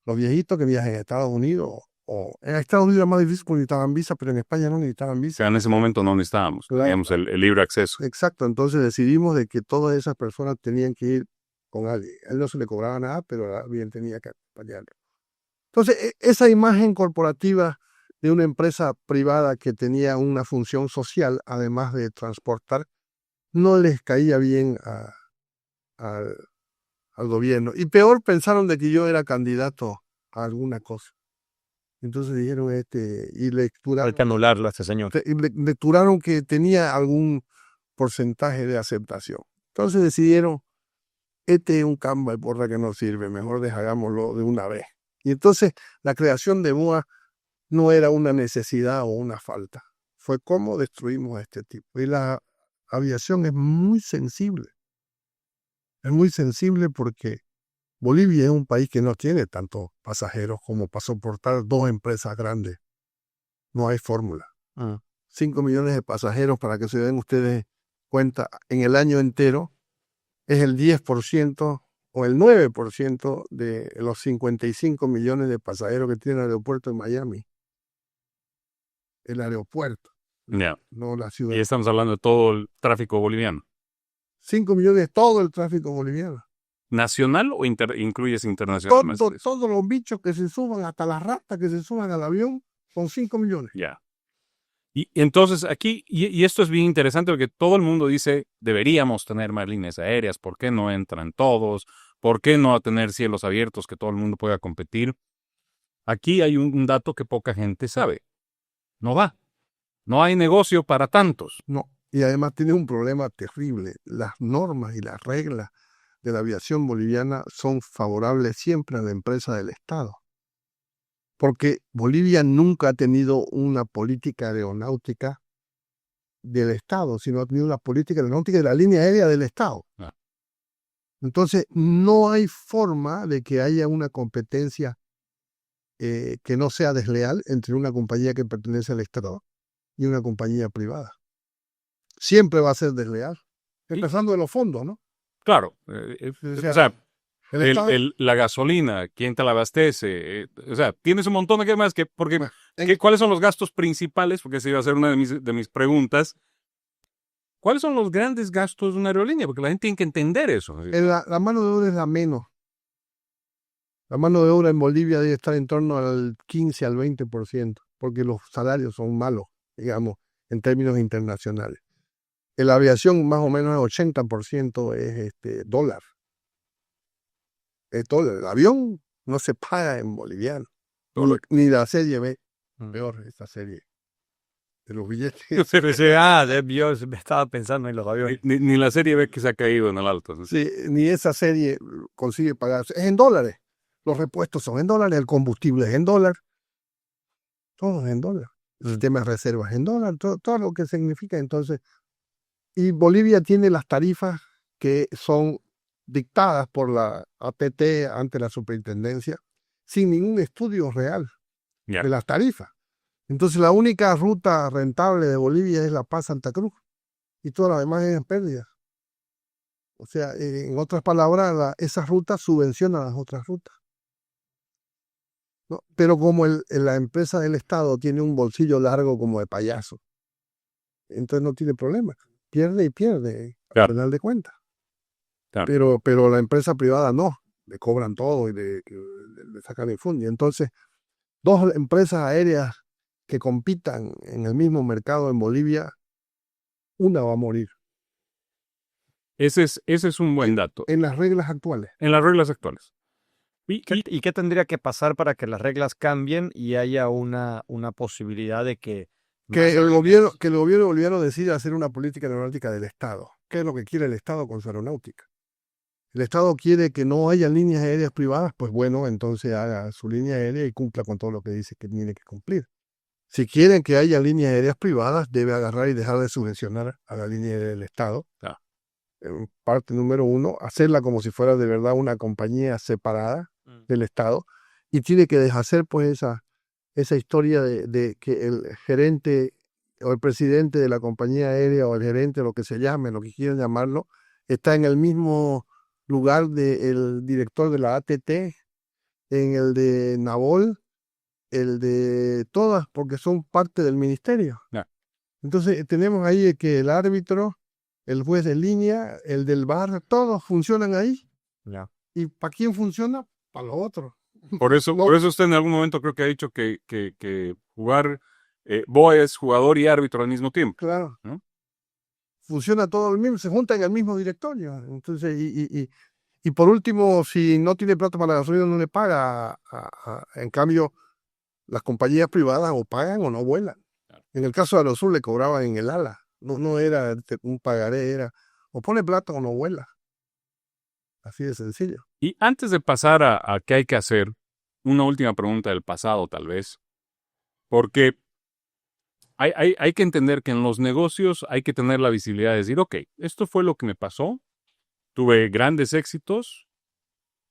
los viejitos que viajan a Estados Unidos, o en Estados Unidos era más difícil porque necesitaban visa, pero en España no necesitaban visa. O sea, en ese momento no necesitábamos, teníamos el libre acceso. Exacto, entonces decidimos de que todas esas personas tenían que ir con alguien. A él no se le cobraba nada, pero alguien tenía que acompañarlo. Entonces, esa imagen corporativa de una empresa privada que tenía una función social, además de transportar, no les caía bien al gobierno. Y peor, pensaron de que yo era candidato a alguna cosa. Entonces dijeron, y lecturaron... Hay que anularlo a este señor. Lecturaron que tenía algún porcentaje de aceptación. Entonces decidieron, es un campo de porra que no sirve, mejor hagámoslo de una vez. Y entonces la creación de MOA no era una necesidad o una falta. Fue cómo destruimos a este tipo. Y la aviación es muy sensible. Es muy sensible porque Bolivia es un país que no tiene tantos pasajeros como para soportar dos empresas grandes. No hay fórmula. 5 millones de pasajeros, para que se den ustedes cuenta, en el año entero es el 10% o el 9% de los 55 millones de pasajeros que tiene el aeropuerto de Miami. El aeropuerto, no la ciudad. Y estamos hablando de todo el tráfico boliviano. 5 millones es todo el tráfico boliviano. ¿Nacional o incluyes internacional? Todos los bichos que se suban, hasta las ratas que se suban al avión, son 5 millones. Ya. Y entonces aquí, y esto es bien interesante porque todo el mundo dice, deberíamos tener más líneas aéreas, ¿por qué no entran todos? ¿Por qué no tener cielos abiertos que todo el mundo pueda competir? Aquí hay un dato que poca gente sabe. No va. No hay negocio para tantos. No, y además tiene un problema terrible. Las normas y las reglas de la aviación boliviana son favorables siempre a la empresa del Estado. Porque Bolivia nunca ha tenido una política aeronáutica del Estado, sino ha tenido una política aeronáutica de la línea aérea del Estado. Entonces, no hay forma de que haya una competencia que no sea desleal entre una compañía que pertenece al Estado y una compañía privada. Siempre va a ser desleal, empezando de los fondos, ¿no? Claro. O sea, el la gasolina, ¿quién te la abastece? O sea, tienes un montón de más que, porque, ¿cuáles son los gastos principales? Porque esa iba a ser una de mis preguntas. ¿Cuáles son los grandes gastos de una aerolínea? Porque la gente tiene que entender eso. La mano de obra es la menos. La mano de obra en Bolivia debe estar en torno al 15 al 20%, porque los salarios son malos, digamos, en términos internacionales. En la aviación más o menos el 80% es dólar. Es dólar. El avión no se paga en boliviano. Ni la serie B. Peor esta serie. De los billetes. Yo estaba pensando en los aviones. Ni la serie B que se ha caído en el alto. ¿No? Sí, ni esa serie consigue pagar. Es en dólares. Los repuestos son en dólares, el combustible es en dólar. Todo es en dólar. El sistema de reservas es en dólar. Todo lo que significa entonces. Y Bolivia tiene las tarifas que son dictadas por la ATT ante la superintendencia sin ningún estudio real de las tarifas. Entonces la única ruta rentable de Bolivia es La Paz-Santa Cruz y todas las demás es en pérdida. O sea, en otras palabras, esas rutas subvencionan las otras rutas. ¿No? Pero como la empresa del Estado tiene un bolsillo largo como de payaso, entonces no tiene problema. Pierde y pierde, al final de cuentas. Claro. Pero la empresa privada no, le cobran todo y le sacan el fondo. Y entonces, dos empresas aéreas que compitan en el mismo mercado en Bolivia, una va a morir. Ese es un buen dato. En las reglas actuales. En las reglas actuales. ¿Y qué tendría que pasar para que las reglas cambien y haya una posibilidad de que el gobierno boliviano decida hacer una política aeronáutica del Estado? ¿Qué es lo que quiere el Estado con su aeronáutica? El Estado quiere que no haya líneas aéreas privadas, pues bueno, entonces haga su línea aérea y cumpla con todo lo que dice que tiene que cumplir. Si quieren que haya líneas aéreas privadas, debe agarrar y dejar de subvencionar a la línea aérea del Estado. Parte número uno, hacerla como si fuera de verdad una compañía separada del Estado, y tiene que deshacer pues esa historia de que el gerente o el presidente de la compañía aérea o el gerente, lo que se llame, lo que quieran llamarlo, está en el mismo lugar del director de la ATT, en el de Nabol, el de todas, porque son parte del ministerio. Entonces tenemos ahí que el árbitro, el juez de línea, el del VAR, todos funcionan ahí. ¿Y para quién funciona? Para los otros. Por eso usted en algún momento creo que ha dicho que jugar BOE es jugador y árbitro al mismo tiempo. Claro. ¿No? Funciona todo el mismo, se junta en el mismo directorio. Entonces, y por último, si no tiene plata para la gasolina, no le paga. En cambio, las compañías privadas o pagan o no vuelan. En el caso de Aerosur le cobraban en el ala. No era un pagaré, era o pone plata o no vuela. Así de sencillo. Y antes de pasar a qué hay que hacer, una última pregunta del pasado tal vez, porque hay que entender que en los negocios hay que tener la visibilidad de decir, ok, esto fue lo que me pasó, tuve grandes éxitos,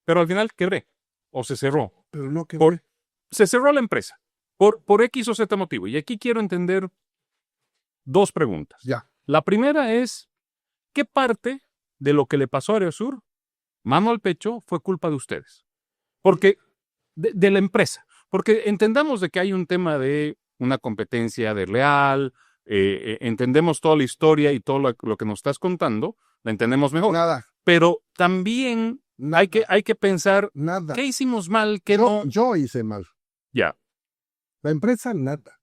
pero al final quebré o se cerró. Pero no quebré. Se cerró la empresa por X o Z motivo. Y aquí quiero entender dos preguntas. Ya. La primera es, ¿qué parte de lo que le pasó a Aerosur, mano al pecho, fue culpa de ustedes? Porque, de la empresa. Porque entendamos de que hay un tema de una competencia desleal, entendemos toda la historia y todo lo que nos estás contando, la entendemos mejor. Nada. Pero también hay que pensar, nada. ¿qué hicimos mal? ¿Qué yo hice mal. Ya. La empresa, nada.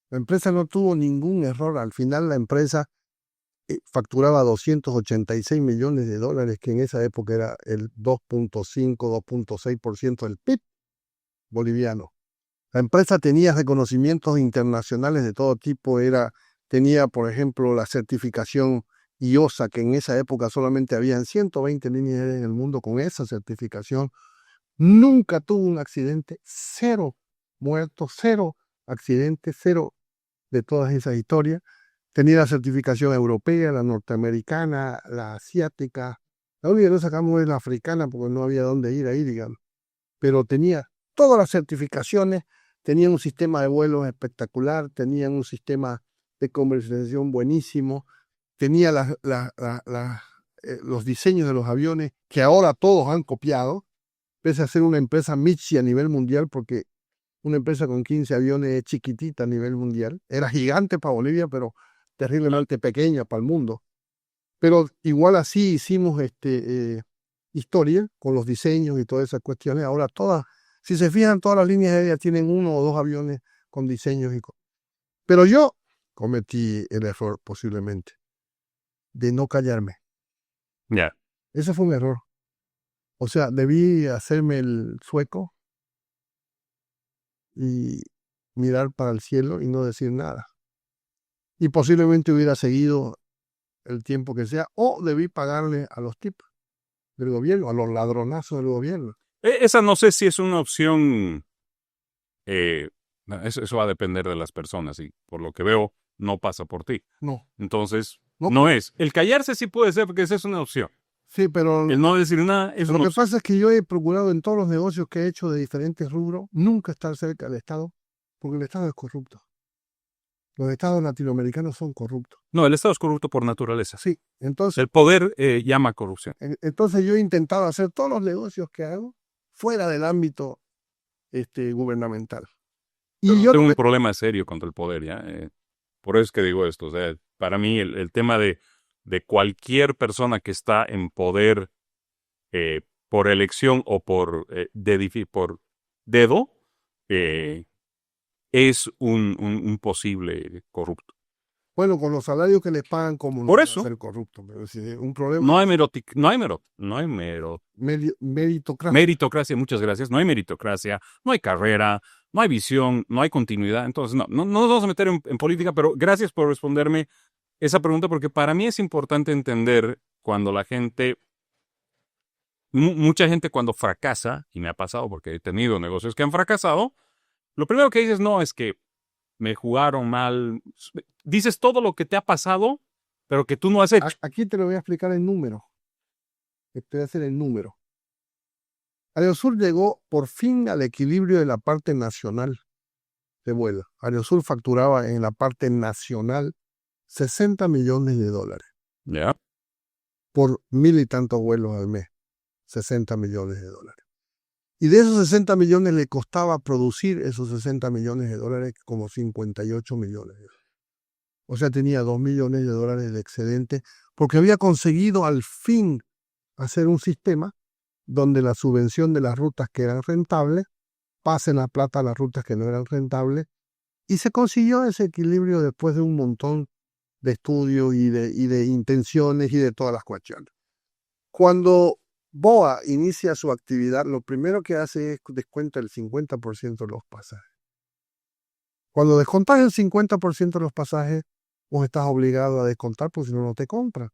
La empresa no tuvo ningún error. Al final la empresa facturaba 286 millones de dólares, que en esa época era el 2.5, 2.6% del PIB boliviano. La empresa tenía reconocimientos internacionales de todo tipo. Tenía, por ejemplo, la certificación IOSA, que en esa época solamente habían 120 líneas aéreas en el mundo con esa certificación. Nunca tuvo un accidente, 0 muertos, 0 accidentes, 0 de todas esas historias. Tenía la certificación europea, la norteamericana, la asiática. La única que no sacamos es la africana porque no había dónde ir ahí, digamos. Pero tenía todas las certificaciones, tenía un sistema de vuelos espectacular, tenía un sistema de comercialización buenísimo, tenía los diseños de los aviones que ahora todos han copiado, pese a ser una empresa Mitsi a nivel mundial, porque una empresa con 15 aviones es chiquitita a nivel mundial. Era gigante para Bolivia, pero terriblemente pequeña para el mundo. Pero igual así hicimos historia con los diseños y todas esas cuestiones. Ahora todas, si se fijan, todas las líneas aéreas tienen 1 o 2 aviones con diseños. Pero yo cometí el error posiblemente de no callarme. Ya. Ese fue un error. O sea, debí hacerme el sueco y mirar para el cielo y no decir nada. Y posiblemente hubiera seguido el tiempo que sea, o debí pagarle a los tipos del gobierno, a los ladronazos del gobierno. Esa no sé si es una opción, eso va a depender de las personas y por lo que veo no pasa por ti. No. Entonces, no es. El callarse sí puede ser porque esa es una opción. Sí, pero el no decir nada es lo que pasa es que yo he procurado en todos los negocios que he hecho de diferentes rubros nunca estar cerca del Estado, porque el Estado es corrupto. Los estados latinoamericanos son corruptos. No, el Estado es corrupto por naturaleza. Sí, entonces... El poder llama corrupción. Entonces yo he intentado hacer todos los negocios que hago fuera del ámbito gubernamental. Y yo tengo un problema serio contra el poder, ¿ya? Por eso es que digo esto. O sea, para mí el tema de cualquier persona que está en poder por elección o por dedo, es un posible corrupto. Bueno, con los salarios que les pagan, como por no eso, va a ser corrupto, pero si un problema. No hay meritocracia, muchas gracias. No hay meritocracia, no hay carrera, no hay visión, no hay continuidad. Entonces, no nos vamos a meter en política, pero gracias por responderme esa pregunta, porque para mí es importante entender cuando la gente, mucha gente cuando fracasa, y me ha pasado porque he tenido negocios que han fracasado, lo primero que dices, no, es que me jugaron mal. Dices todo lo que te ha pasado, pero que tú no has hecho. Aquí te lo voy a explicar en número. Te voy a hacer el número. Aerosur llegó por fin al equilibrio de la parte nacional de vuelo. Aerosur facturaba en la parte nacional $60 millones. Ya. Por 1,000 y tantos vuelos al mes. $60 millones. Y de esos 60 millones le costaba producir esos 60 millones de dólares como 58 millones. O sea, tenía $2 millones de excedente porque había conseguido al fin hacer un sistema donde la subvención de las rutas que eran rentables pasen la plata a las rutas que no eran rentables, y se consiguió ese equilibrio después de un montón de estudios y de intenciones y de todas las cuestiones. Cuando BOA inicia su actividad, lo primero que hace es descuenta el 50% de los pasajes. Cuando descontas el 50% de los pasajes, vos estás obligado a descontar porque si no, no te compran.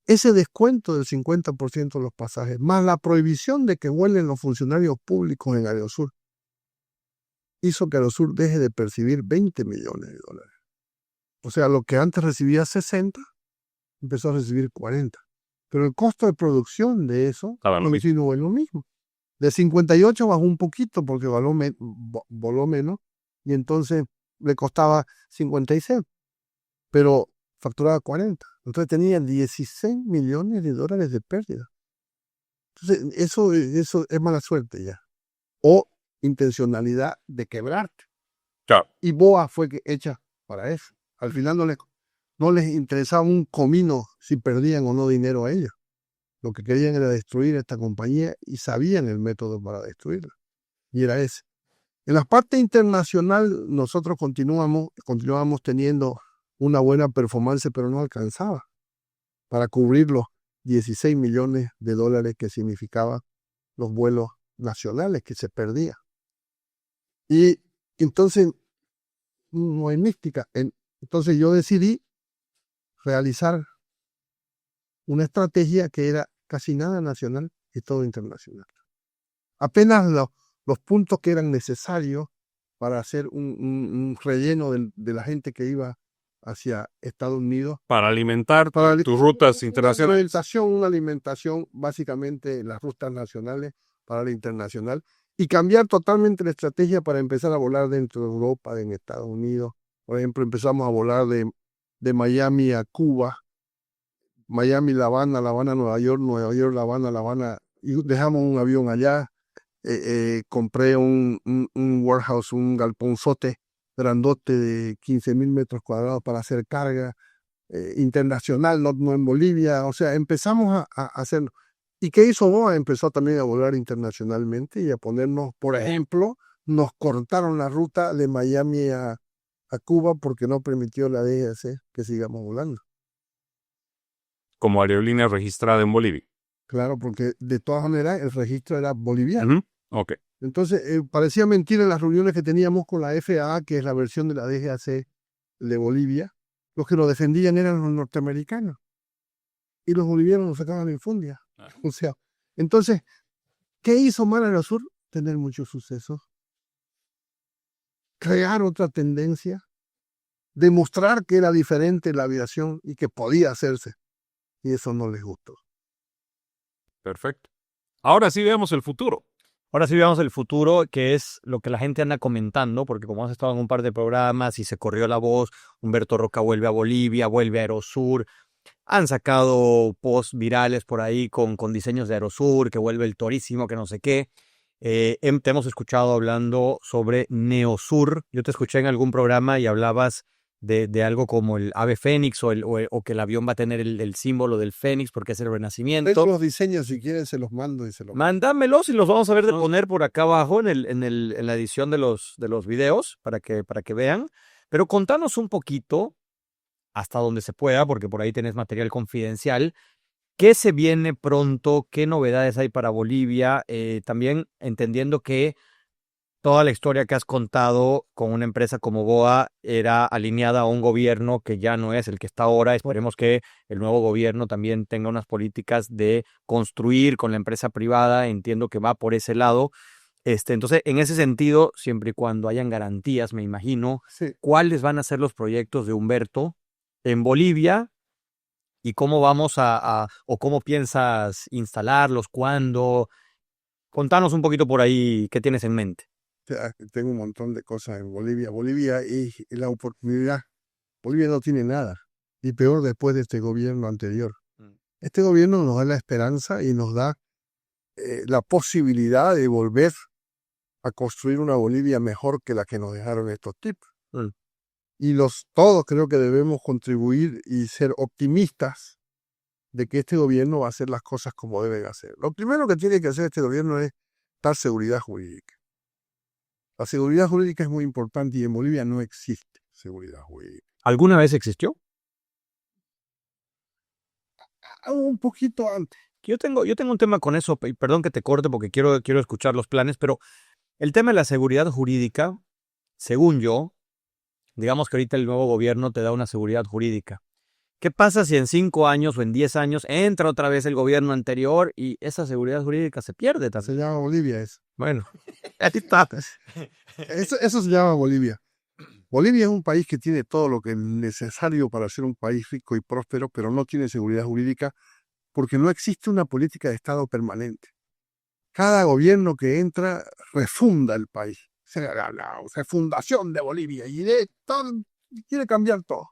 Ese descuento del 50% de los pasajes, más la prohibición de que vuelen los funcionarios públicos en Aerosur, hizo que Aerosur deje de percibir $20 millones. O sea, lo que antes recibía 60, empezó a recibir 40. Pero el costo de producción de eso continuó en lo mismo. De 58 bajó un poquito porque voló menos y entonces le costaba 56, pero facturaba 40. Entonces tenía 16 millones de dólares de pérdida. Entonces eso es mala suerte ya. O intencionalidad de quebrarte. Claro. Y BOA fue hecha para eso. Al final no les interesaba un comino si perdían o no dinero a ellos. Lo que querían era destruir esta compañía y sabían el método para destruirla. Y era ese. En la parte internacional nosotros continuábamos teniendo una buena performance, pero no alcanzaba para cubrir los 16 millones de dólares que significaban los vuelos nacionales que se perdían. Y entonces, no hay mística. Entonces yo decidí realizar una estrategia que era casi nada nacional y todo internacional. Apenas los puntos que eran necesarios para hacer un relleno de la gente que iba hacia Estados Unidos. Para alimentar tus rutas internacionales. Una alimentación, básicamente las rutas nacionales para la internacional, y cambiar totalmente la estrategia para empezar a volar dentro de Europa, en Estados Unidos. Por ejemplo, empezamos a volar de Miami a Cuba, Miami, La Habana, Nueva York, La Habana, y dejamos un avión allá. Compré un warehouse, un galponzote grandote de 15,000 metros cuadrados para hacer carga internacional, no en Bolivia. O sea, empezamos a hacerlo. ¿Y qué hizo BOA? Empezó también a volar internacionalmente y a ponernos, por ejemplo, nos cortaron la ruta de Miami a Cuba porque no permitió la DGAC que sigamos volando. Como aerolínea registrada en Bolivia. Claro, porque de todas maneras el registro era boliviano. Uh-huh. Okay. Entonces, parecía mentira en las reuniones que teníamos con la FAA, que es la versión de la DGAC de Bolivia. Los que lo defendían eran los norteamericanos. Y los bolivianos nos sacaban en fundia. O sea, entonces, ¿qué hizo Mar Aerosur? Tener muchos sucesos. Crear otra tendencia. Demostrar que era diferente la aviación y que podía hacerse. Y eso no les gustó. Perfecto. Ahora sí veamos el futuro. Ahora sí veamos el futuro, que es lo que la gente anda comentando, porque como has estado en un par de programas y se corrió la voz, Humberto Roca vuelve a Bolivia, vuelve a Aerosur, han sacado posts virales por ahí con diseños de Aerosur, que vuelve el Torísimo, que no sé qué. Te hemos escuchado hablando sobre Neosur. Yo te escuché en algún programa y hablabas de algo como el ave fénix o que el avión va a tener el símbolo del fénix porque es el renacimiento. Tengo los diseños, si quieren se los mando y se los mando. Mándamelos y los vamos a ver de poner por acá abajo en la edición de los videos para que vean. Pero contanos un poquito, hasta donde se pueda, porque por ahí tenés material confidencial, ¿qué se viene pronto? ¿Qué novedades hay para Bolivia? También entendiendo que toda la historia que has contado con una empresa como BOA era alineada a un gobierno que ya no es el que está ahora. Esperemos que el nuevo gobierno también tenga unas políticas de construir con la empresa privada. Entiendo que va por ese lado. Entonces, en ese sentido, siempre y cuando hayan garantías, me imagino, sí. ¿Cuáles van a ser los proyectos de Humberto en Bolivia? ¿Y cómo vamos o cómo piensas instalarlos? ¿Cuándo? Contanos un poquito por ahí qué tienes en mente. Tengo un montón de cosas en Bolivia. Bolivia y la oportunidad. Bolivia no tiene nada. Y peor después de este gobierno anterior. Este gobierno nos da la esperanza y nos da la posibilidad de volver a construir una Bolivia mejor que la que nos dejaron estos tipos. Y todos creo que debemos contribuir y ser optimistas de que este gobierno va a hacer las cosas como deben hacer. Lo primero que tiene que hacer este gobierno es dar seguridad jurídica. La seguridad jurídica es muy importante y en Bolivia no existe seguridad jurídica. ¿Alguna vez existió? Un poquito antes. Yo tengo un tema con eso, y perdón que te corte porque quiero escuchar los planes, pero el tema de la seguridad jurídica, según yo, digamos que ahorita el nuevo gobierno te da una seguridad jurídica. ¿Qué pasa si en 5 años o en 10 años entra otra vez el gobierno anterior y esa seguridad jurídica se pierde también? Se llama Bolivia eso. Bueno, ahí está. Eso se llama Bolivia. Bolivia es un país que tiene todo lo que es necesario para ser un país rico y próspero, pero no tiene seguridad jurídica porque no existe una política de Estado permanente. Cada gobierno que entra refunda el país. La refundación de Bolivia y de todo, quiere cambiar todo.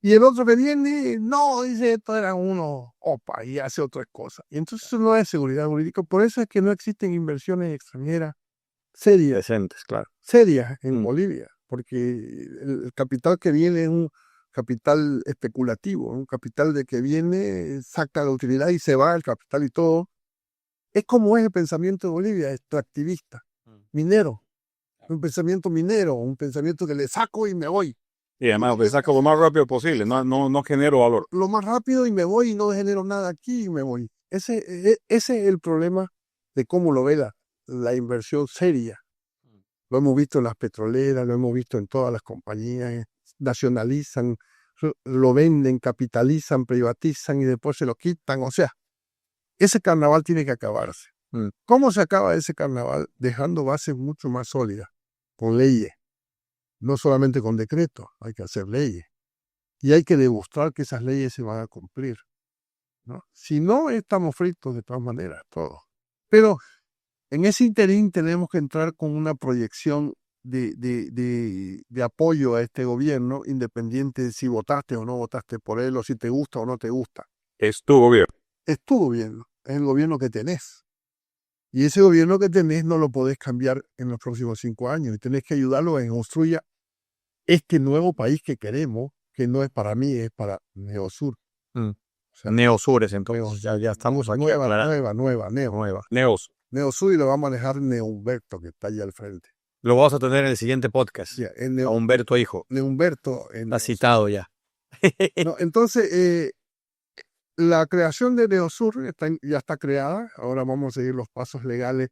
Y el otro que viene, no, dice, esto era uno, opa, y hace otras cosas. Y entonces eso no es seguridad jurídica. Por eso es que no existen inversiones extranjeras serias. Decentes, claro. Serias en Bolivia. Porque el capital que viene es un capital especulativo, un capital de que viene, saca la utilidad y se va el capital y todo. Es como es el pensamiento de Bolivia, extractivista, minero. Un pensamiento minero, un pensamiento que le saco y me voy. Y además, le saco lo más rápido posible, no genero valor. Lo más rápido y me voy y no genero nada aquí y me voy. Ese es el problema de cómo lo ve la inversión seria. Lo hemos visto en las petroleras, lo hemos visto en todas las compañías, nacionalizan, lo venden, capitalizan, privatizan y después se lo quitan. O sea, ese carnaval tiene que acabarse. ¿Cómo se acaba ese carnaval? Dejando bases mucho más sólidas, con leyes. No solamente con decretos, hay que hacer leyes. Y hay que demostrar que esas leyes se van a cumplir, ¿no? Si no, estamos fritos de todas maneras, todos. Pero en ese interín tenemos que entrar con una proyección de apoyo a este gobierno, independiente de si votaste o no votaste por él, o si te gusta o no te gusta. Es tu gobierno. Es tu gobierno, es el gobierno que tenés. Y ese gobierno que tenés no lo podés cambiar en los próximos 5 años. Y tenés que ayudarlo a que construya este nuevo país que queremos, que no es para mí, es para Neosur. O sea, Neosur es entonces. Ya estamos aquí. Nueva. Neosur. Neosur, y lo va a manejar Neumberto, que está allá al frente. Lo vamos a tener en el siguiente podcast. Yeah, a Humberto hijo. Neumberto. Está citado ya. No, entonces, la creación de Neosur ya está creada. Ahora vamos a seguir los pasos legales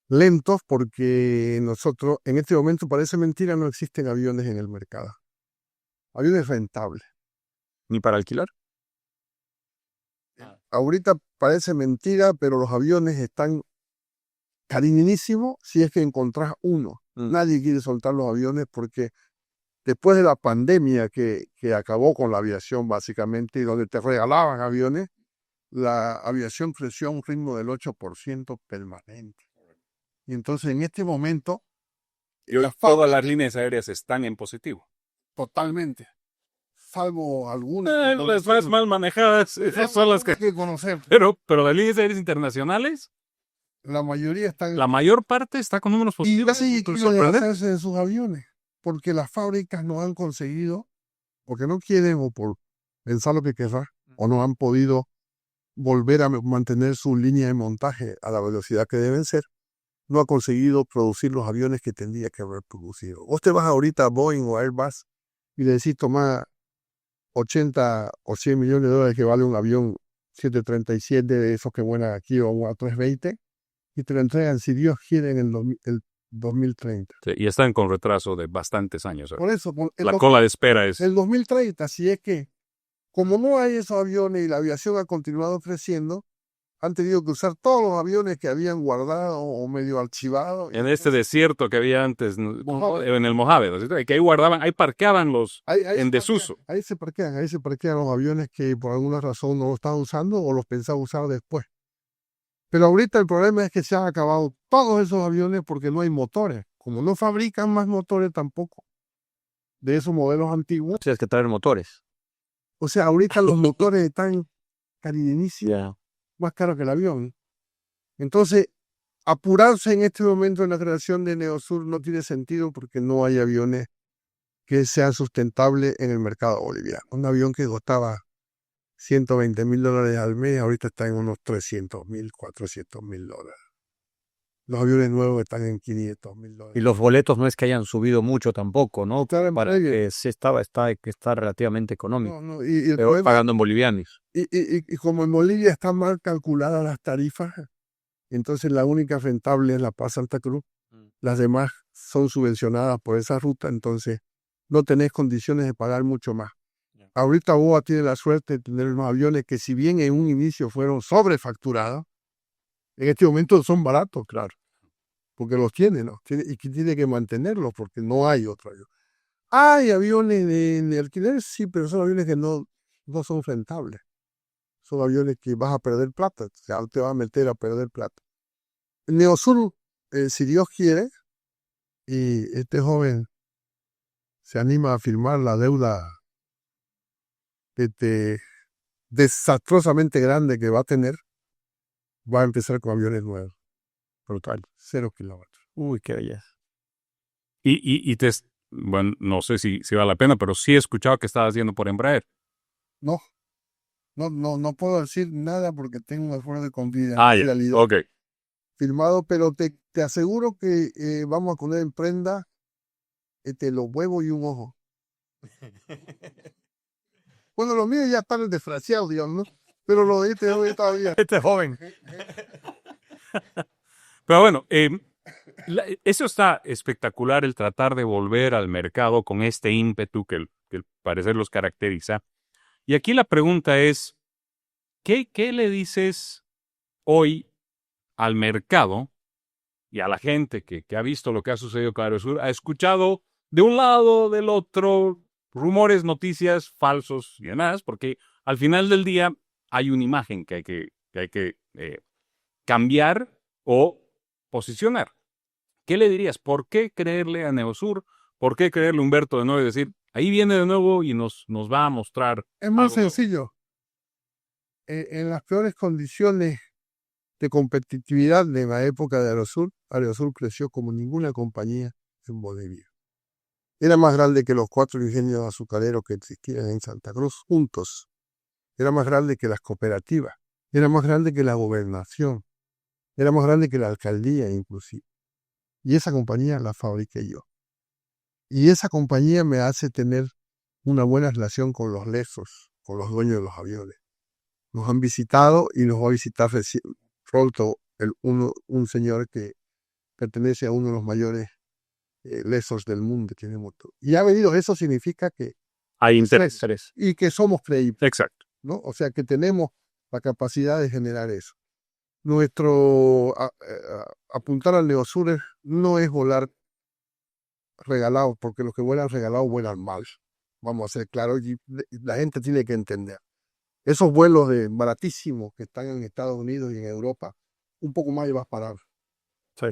lentos, porque nosotros, en este momento, parece mentira, no existen aviones en el mercado. Aviones rentables. ¿Ni para alquilar? Ahorita parece mentira, pero los aviones están cariñísimos si es que encontrás uno. Nadie quiere soltar los aviones porque después de la pandemia que acabó con la aviación básicamente, y donde te regalaban aviones, la aviación creció a un ritmo del 8% permanente. Y entonces en este momento todas las líneas aéreas están en positivo. Totalmente. Salvo algunas. Las más mal manejadas son las que conocer. Pero las líneas aéreas internacionales, la mayoría están. La mayor parte está con números positivos. Y quieren hacerse de sus aviones, porque las fábricas no han conseguido, porque no quieren o por pensar lo que querrá, o no han podido volver a mantener su línea de montaje a la velocidad que deben ser. No ha conseguido producir los aviones que tendría que haber producido. Vos te vas ahorita a Boeing o a Airbus y le decís, toma 80 o 100 millones de dólares que vale un avión 737 de esos que vuelan aquí, o un A320, y te lo entregan, si Dios quiere, en el 2030. Sí, y están con retraso de bastantes años. Por eso, la cola de espera es... El 2030, si es que, como no hay esos aviones y la aviación ha continuado creciendo, han tenido que usar todos los aviones que habían guardado o medio archivados. En este desierto que había antes, en el Mojave, que ahí guardaban, ahí parqueaban los en desuso. Ahí se parquean los aviones que por alguna razón no lo estaban usando o los pensaban usar después. Pero ahorita el problema es que se han acabado todos esos aviones porque no hay motores. Como no fabrican más motores tampoco de esos modelos antiguos. Tienes que traer motores. O sea, ahorita los motores están cariñísimos. Más caro que el avión. Entonces, apurarse en este momento en la creación de Neosur no tiene sentido porque no hay aviones que sean sustentables en el mercado boliviano. Un avión que costaba $120,000 al mes, ahorita está en unos $300,000, $400,000. Los aviones nuevos están en $500,000. Y los boletos no es que hayan subido mucho tampoco, ¿no? Para que está relativamente económico. No, pero pagando en bolivianos. Y como en Bolivia están mal calculadas las tarifas, entonces la única rentable es La Paz Santa Cruz. Las demás son subvencionadas por esa ruta, entonces no tenés condiciones de pagar mucho más. Ahorita BOA tiene la suerte de tener unos aviones que, si bien en un inicio fueron sobrefacturados, en este momento son baratos, claro, porque los tiene, ¿no? Y que tiene que mantenerlos porque no hay otro avión. Hay aviones de alquiler, sí, pero son aviones que no son rentables. son aviones que vas a perder plata, o sea, te vas a meter a perder plata. Neosur, si Dios quiere, y este joven se anima a firmar la deuda desastrosamente grande que va a tener, va a empezar con aviones nuevos. Brutal, 0 kilómetros. Uy, qué belleza. Bueno, no sé si vale la pena, pero sí he escuchado que estabas yendo por Embraer. No puedo decir nada porque tengo un acuerdo de Ya, confidencialidad ok. firmado, pero te aseguro que vamos a poner en prenda los huevos y un ojo. Bueno, los míos ya están desfraciados, digamos, ¿no? Pero lo de este hoy todavía. Este joven. Pero bueno, eso está espectacular, el tratar de volver al mercado con este ímpetu que al parecer los caracteriza. Y aquí la pregunta es, ¿qué le dices hoy al mercado y a la gente que ha visto lo que ha sucedido con Aerosur? Ha escuchado de un lado, del otro, rumores, noticias falsos y demás, porque al final del día hay una imagen que hay que cambiar o posicionar. ¿Qué le dirías? ¿Por qué creerle a Neosur? ¿Por qué creerle a Humberto de nuevo y decir, ahí viene de nuevo y nos va a mostrar? Es muy algo nuevo? sencillo. En las peores condiciones de competitividad de la época de Aerosur creció como ninguna compañía en Bolivia. Era más grande que los 4 ingenios azucareros que existían en Santa Cruz juntos. Era más grande que las cooperativas. Era más grande que la gobernación. Era más grande que la alcaldía inclusive. Y esa compañía la fabriqué yo. Y esa compañía me hace tener una buena relación con los lesos, con los dueños de los aviones. Nos han visitado y nos va a visitar pronto un señor que pertenece a uno de los mayores lesos del mundo. Y ha venido, eso significa que Hay interés. y que somos creíbles, Exacto. ¿no? O sea que tenemos la capacidad de generar eso. Apuntar al Neosur no es volar regalados, porque los que vuelan regalados vuelan mal. Vamos a ser claros, y la gente tiene que entender. Esos vuelos baratísimos que están en Estados Unidos y en Europa, un poco más y vas a parar. Sí.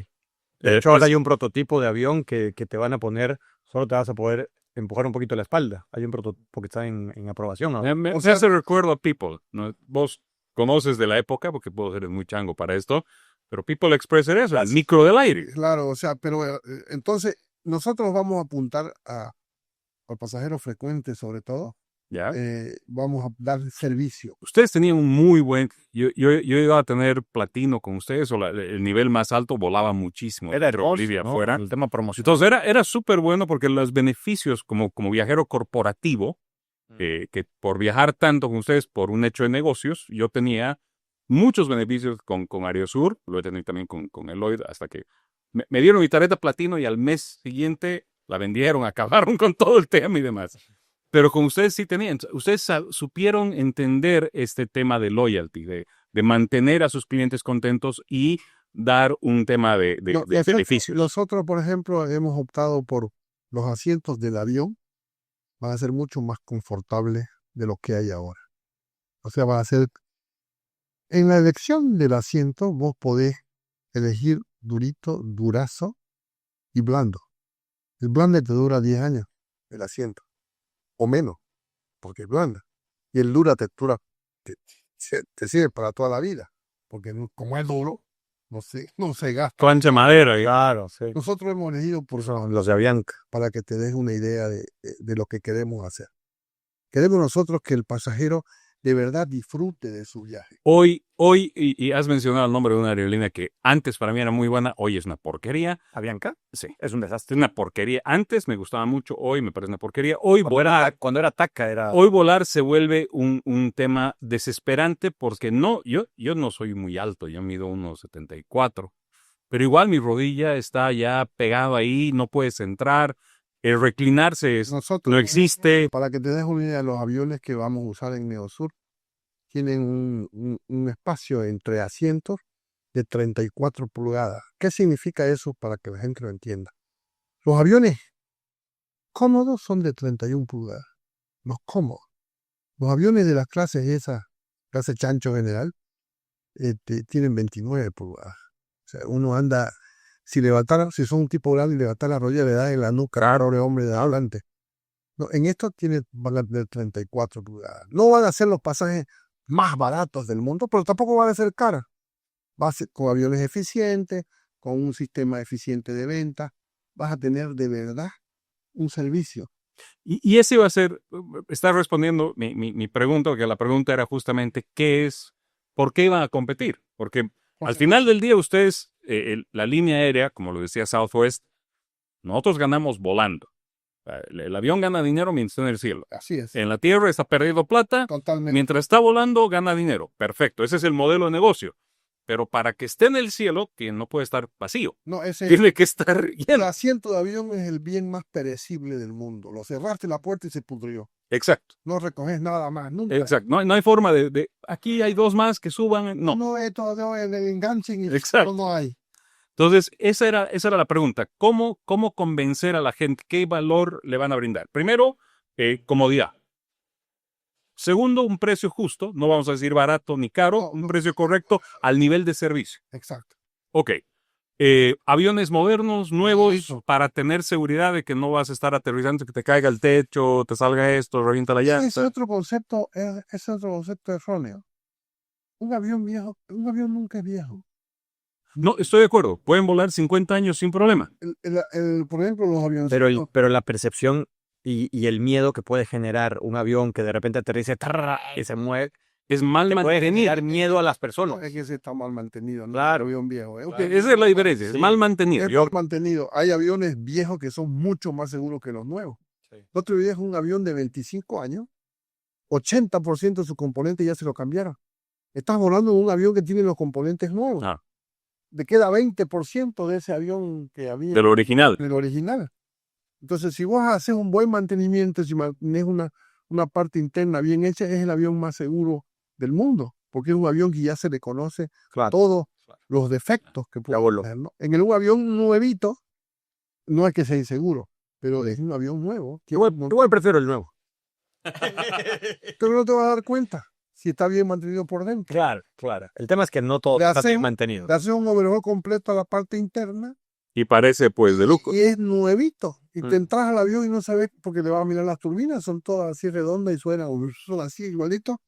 De hecho, ahora hay un prototipo de avión que te van a poner, solo te vas a poder empujar un poquito la espalda. Hay un prototipo que está en aprobación, ¿no? Me hace recuerdo a People, ¿no? Vos conoces de la época, porque puedo ser muy chango para esto, pero People Express era eso, el micro del aire. Claro, o sea, pero entonces nosotros vamos a apuntar al pasajero frecuente sobre todo. ¿Ya? Vamos a dar servicio. Ustedes tenían un muy buen... Yo iba a tener platino con ustedes, o el nivel más alto volaba muchísimo. Era hermoso, Bolivia ¿no? afuera. El tema promocional. Entonces era súper bueno porque los beneficios como viajero corporativo, que por viajar tanto con ustedes por un hecho de negocios, yo tenía muchos beneficios con Aerosur, lo he tenido también con Eloy, hasta que me dieron mi tarjeta platino y al mes siguiente la vendieron, acabaron con todo el tema y demás. Pero con ustedes sí tenían, ustedes supieron entender este tema de loyalty, de mantener a sus clientes contentos y dar un tema de beneficios. Nosotros, por ejemplo, hemos optado por los asientos del avión, van a ser mucho más confortables de los que hay ahora. O sea, van a ser... En la elección del asiento, vos podés elegir durito, durazo y blando. El blando te dura 10 años, el asiento, o menos, porque es blanda. Y el dura te sirve para toda la vida, porque como es duro, no se gasta. Plancha madera. Claro, sí. Nosotros hemos elegido por Los de Avianca. para que te des una idea de lo que queremos hacer. Queremos nosotros que el pasajero de verdad disfrute de su viaje. Hoy y has mencionado el nombre de una aerolínea que antes para mí era muy buena, hoy es una porquería. ¿Avianca? Sí. Es un desastre. Es una porquería. Antes me gustaba mucho, hoy me parece una porquería. Hoy Cuando era TACA era... Hoy volar se vuelve un tema desesperante porque yo no soy muy alto, yo mido 1,74, pero igual mi rodilla está ya pegada ahí, no puedes entrar, el reclinarse Nosotros, no existe. Para que te des una idea, los aviones que vamos a usar en Neosur tienen un espacio entre asientos de 34 pulgadas. ¿Qué significa eso para que la gente lo entienda? Los aviones cómodos son de 31 pulgadas. Los cómodos. Los aviones de las clases esas clase chancho general, tienen 29 pulgadas. O sea, uno anda, si son un tipo grande y levantar la rodilla le da en la nuca, claro, hombre de adelante. No, en esto van a tener 34 pulgadas. No van a ser los pasajes más baratos del mundo, pero tampoco van a ser caras. Va a ser con aviones eficientes, con un sistema eficiente de venta. Vas a tener de verdad un servicio. Y ese iba a ser, está respondiendo mi pregunta, porque la pregunta era justamente ¿por qué iban a competir? Porque al final del día ustedes, la línea aérea, como lo decía Southwest, nosotros ganamos volando. El avión gana dinero mientras está en el cielo. Así es. En la tierra está perdiendo plata. Totalmente. Mientras está volando, gana dinero. Perfecto. Ese es el modelo de negocio. Pero para que esté en el cielo, que no puede estar vacío. No, tiene que estar lleno. El asiento de avión es el bien más perecible del mundo. Lo cerraste la puerta y se pudrió. Exacto. No recoges nada más, nunca. Exacto. No hay forma de aquí hay dos más que suban. No. No, esto enganchen y exacto. No hay. Entonces, esa era la pregunta. ¿Cómo convencer a la gente? ¿Qué valor le van a brindar? Primero, comodidad. Segundo, un precio justo. No vamos a decir barato ni caro. Un precio correcto al nivel de servicio. Exacto. Ok. Aviones modernos, nuevos, para tener seguridad de que no vas a estar aterrizando, que te caiga el techo, te salga esto, revienta la llanta. Ese otro concepto erróneo. Un avión nunca es viejo. No, estoy de acuerdo. Pueden volar 50 años sin problema. Por ejemplo, los aviones. Pero la percepción y el miedo que puede generar un avión que de repente aterriza y se mueve, es mal mantenido. Puede generar miedo a las personas. No, es que ese está mal mantenido. ¿No? Claro. Un avión viejo. Claro. Esa es la diferencia. Sí. Es mal mantenido. Es mal mantenido. Hay aviones viejos que son mucho más seguros que los nuevos. Sí. El otro día es un avión de 25 años. 80% de sus componentes ya se lo cambiaron. Estás volando en un avión que tiene los componentes nuevos. Te queda 20% de ese avión que había. Del original. Del original. Entonces, si vos haces un buen mantenimiento, si mantienes una parte interna bien hecha, es el avión más seguro del mundo. Porque es un avión que ya se le conoce todos los defectos que puede tener, ¿no? En un avión nuevito, no es que sea inseguro, pero es un avión nuevo. Igual prefiero el nuevo. Pero no te vas a dar cuenta si está bien mantenido por dentro. Claro. El tema es que no todo está bien mantenido. Le haces un overhaul completo a la parte interna. Y parece pues de lujo. Y es nuevito. Y te entras al avión y no sabes porque le vas a mirar las turbinas, son todas así redondas y suenan, son así igualito.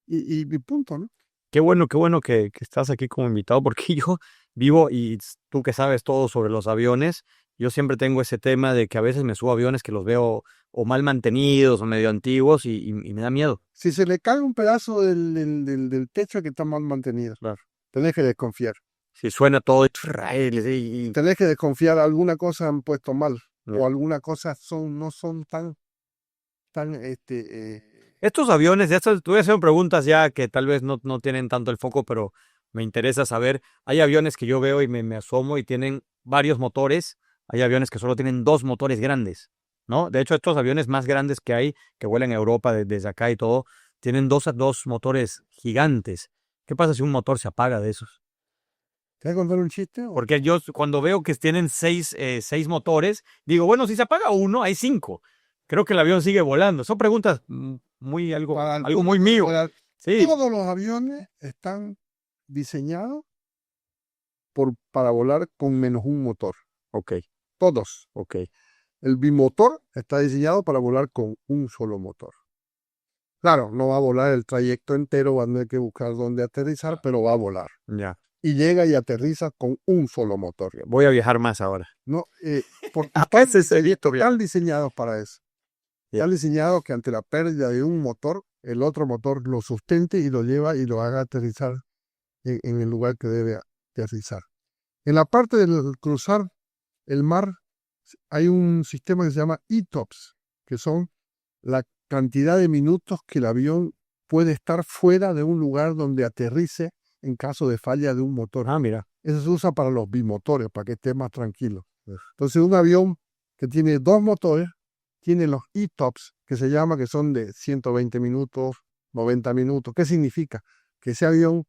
Y punto, ¿no? Qué bueno que estás aquí como invitado, porque yo vivo, y tú que sabes todo sobre los aviones, yo siempre tengo ese tema de que a veces me subo a aviones que los veo o mal mantenidos o medio antiguos y me da miedo. Si se le cae un pedazo del techo que está mal mantenido, tenés que desconfiar. Si suena todo tenés que desconfiar, alguna cosa han puesto mal o alguna cosa no son tan Estos aviones, te voy a hacer preguntas ya que tal vez no tienen tanto el foco, pero me interesa saber. Hay aviones que yo veo y me asomo y tienen varios motores. Hay aviones que solo tienen 2 motores grandes, ¿no? De hecho, estos aviones más grandes que hay, que vuelan a Europa desde acá y todo, tienen dos motores gigantes. ¿Qué pasa si un motor se apaga de esos? ¿Te voy a contar un chiste? Porque yo cuando veo que tienen 6 motores, digo, bueno, si se apaga uno, hay 5. Creo que el avión sigue volando. Son preguntas algo muy mío. Sí. Todos los aviones están diseñados para volar con menos un motor. Ok. Todos. Ok. El bimotor está diseñado para volar con un solo motor. Claro, no va a volar el trayecto entero, va a tener que buscar dónde aterrizar, pero va a volar. Ya. Y llega y aterriza con un solo motor. Voy a viajar más ahora. No, porque están diseñados para eso. Están diseñados que ante la pérdida de un motor, el otro motor lo sustente y lo lleva y lo haga aterrizar en el lugar que debe aterrizar. En la parte del cruzar el mar hay un sistema que se llama ETOPS, que son la cantidad de minutos que el avión puede estar fuera de un lugar donde aterrice en caso de falla de un motor. Mira. Eso se usa para los bimotores, para que esté más tranquilo. Entonces, un avión que tiene 2 motores, tiene los ETOPS, que se llama, que son de 120 minutos, 90 minutos. ¿Qué significa? Que ese avión,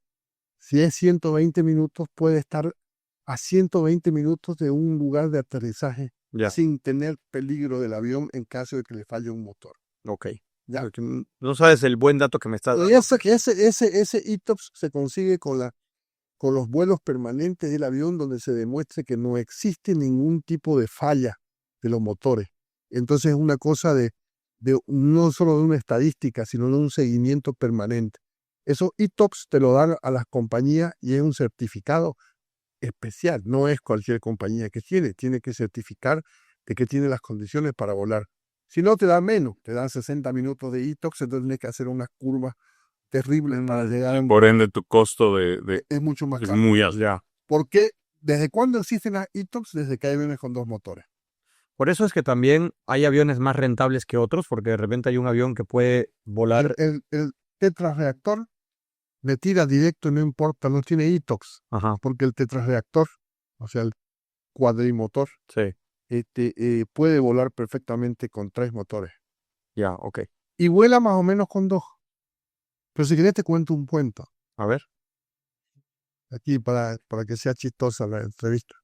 si es 120 minutos, puede estar a 120 minutos de un lugar de aterrizaje sin tener peligro del avión en caso de que le falle un motor. Ok. Ya, no sabes el buen dato que me estás dando. Ese ETOPS se consigue con los vuelos permanentes del avión, donde se demuestre que no existe ningún tipo de falla de los motores. Entonces es una cosa de no solo de una estadística, sino de un seguimiento permanente. Esos ETOPS te lo dan a las compañías y es un certificado especial. No es cualquier compañía que tiene que certificar de que tiene las condiciones para volar. Si no, te dan menos, te dan 60 minutos de ETOPS, entonces tienes que hacer unas curvas terribles para llegar. Por ende, tu costo Es mucho más es caro. muy alto. ¿Por qué? ¿Desde cuándo existen las ETOPS? Desde que hay aviones con 2 motores. Por eso es que también hay aviones más rentables que otros, porque de repente hay un avión que puede volar. El tetrarreactor le tira directo y no importa, no tiene ETOPS. Ajá. Porque el tetrarreactor, o sea, el cuadrimotor, Sí. puede volar perfectamente con 3 motores. Ya, ok. Y vuela más o menos con 2. Pero si querés te cuento un cuento. A ver. Aquí para que sea chistosa la entrevista.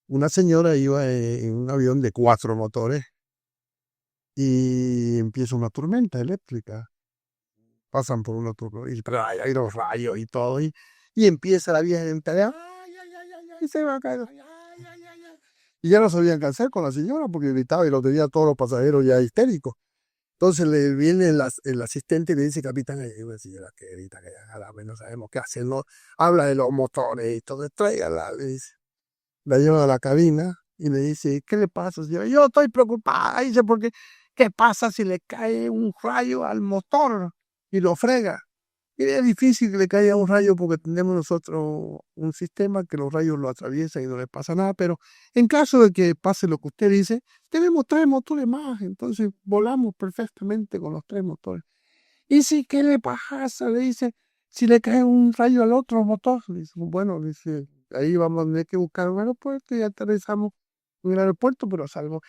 Una señora iba en un avión de 4 motores y empieza una tormenta eléctrica. Pasan por una tormenta y hay los rayos y todo. Y empieza la vieja en tarea. Y se va a caer. Y ya no sabían qué hacer con la señora porque gritaba y lo tenía todos los pasajeros ya histéricos. Entonces le viene el asistente y le dice, capitán, hay una señora que grita que ya no sabemos qué hacer, ¿no? Habla de los motores y todo, tráigala, le dice. La lleva a la cabina y le dice, ¿qué le pasa, señora? Yo estoy preocupada, dice, porque ¿qué pasa si le cae un rayo al motor y lo frega? Y es difícil que le caiga un rayo porque tenemos nosotros un sistema que los rayos lo atraviesan y no le pasa nada, pero en caso de que pase lo que usted dice, tenemos 3 motores más, entonces volamos perfectamente con los 3 motores. Y si, ¿qué le pasa? Le dice, si le cae un rayo al otro motor, dice, bueno, dice, ahí vamos a tener que buscar un aeropuerto y aterrizamos en el aeropuerto, pero salvo.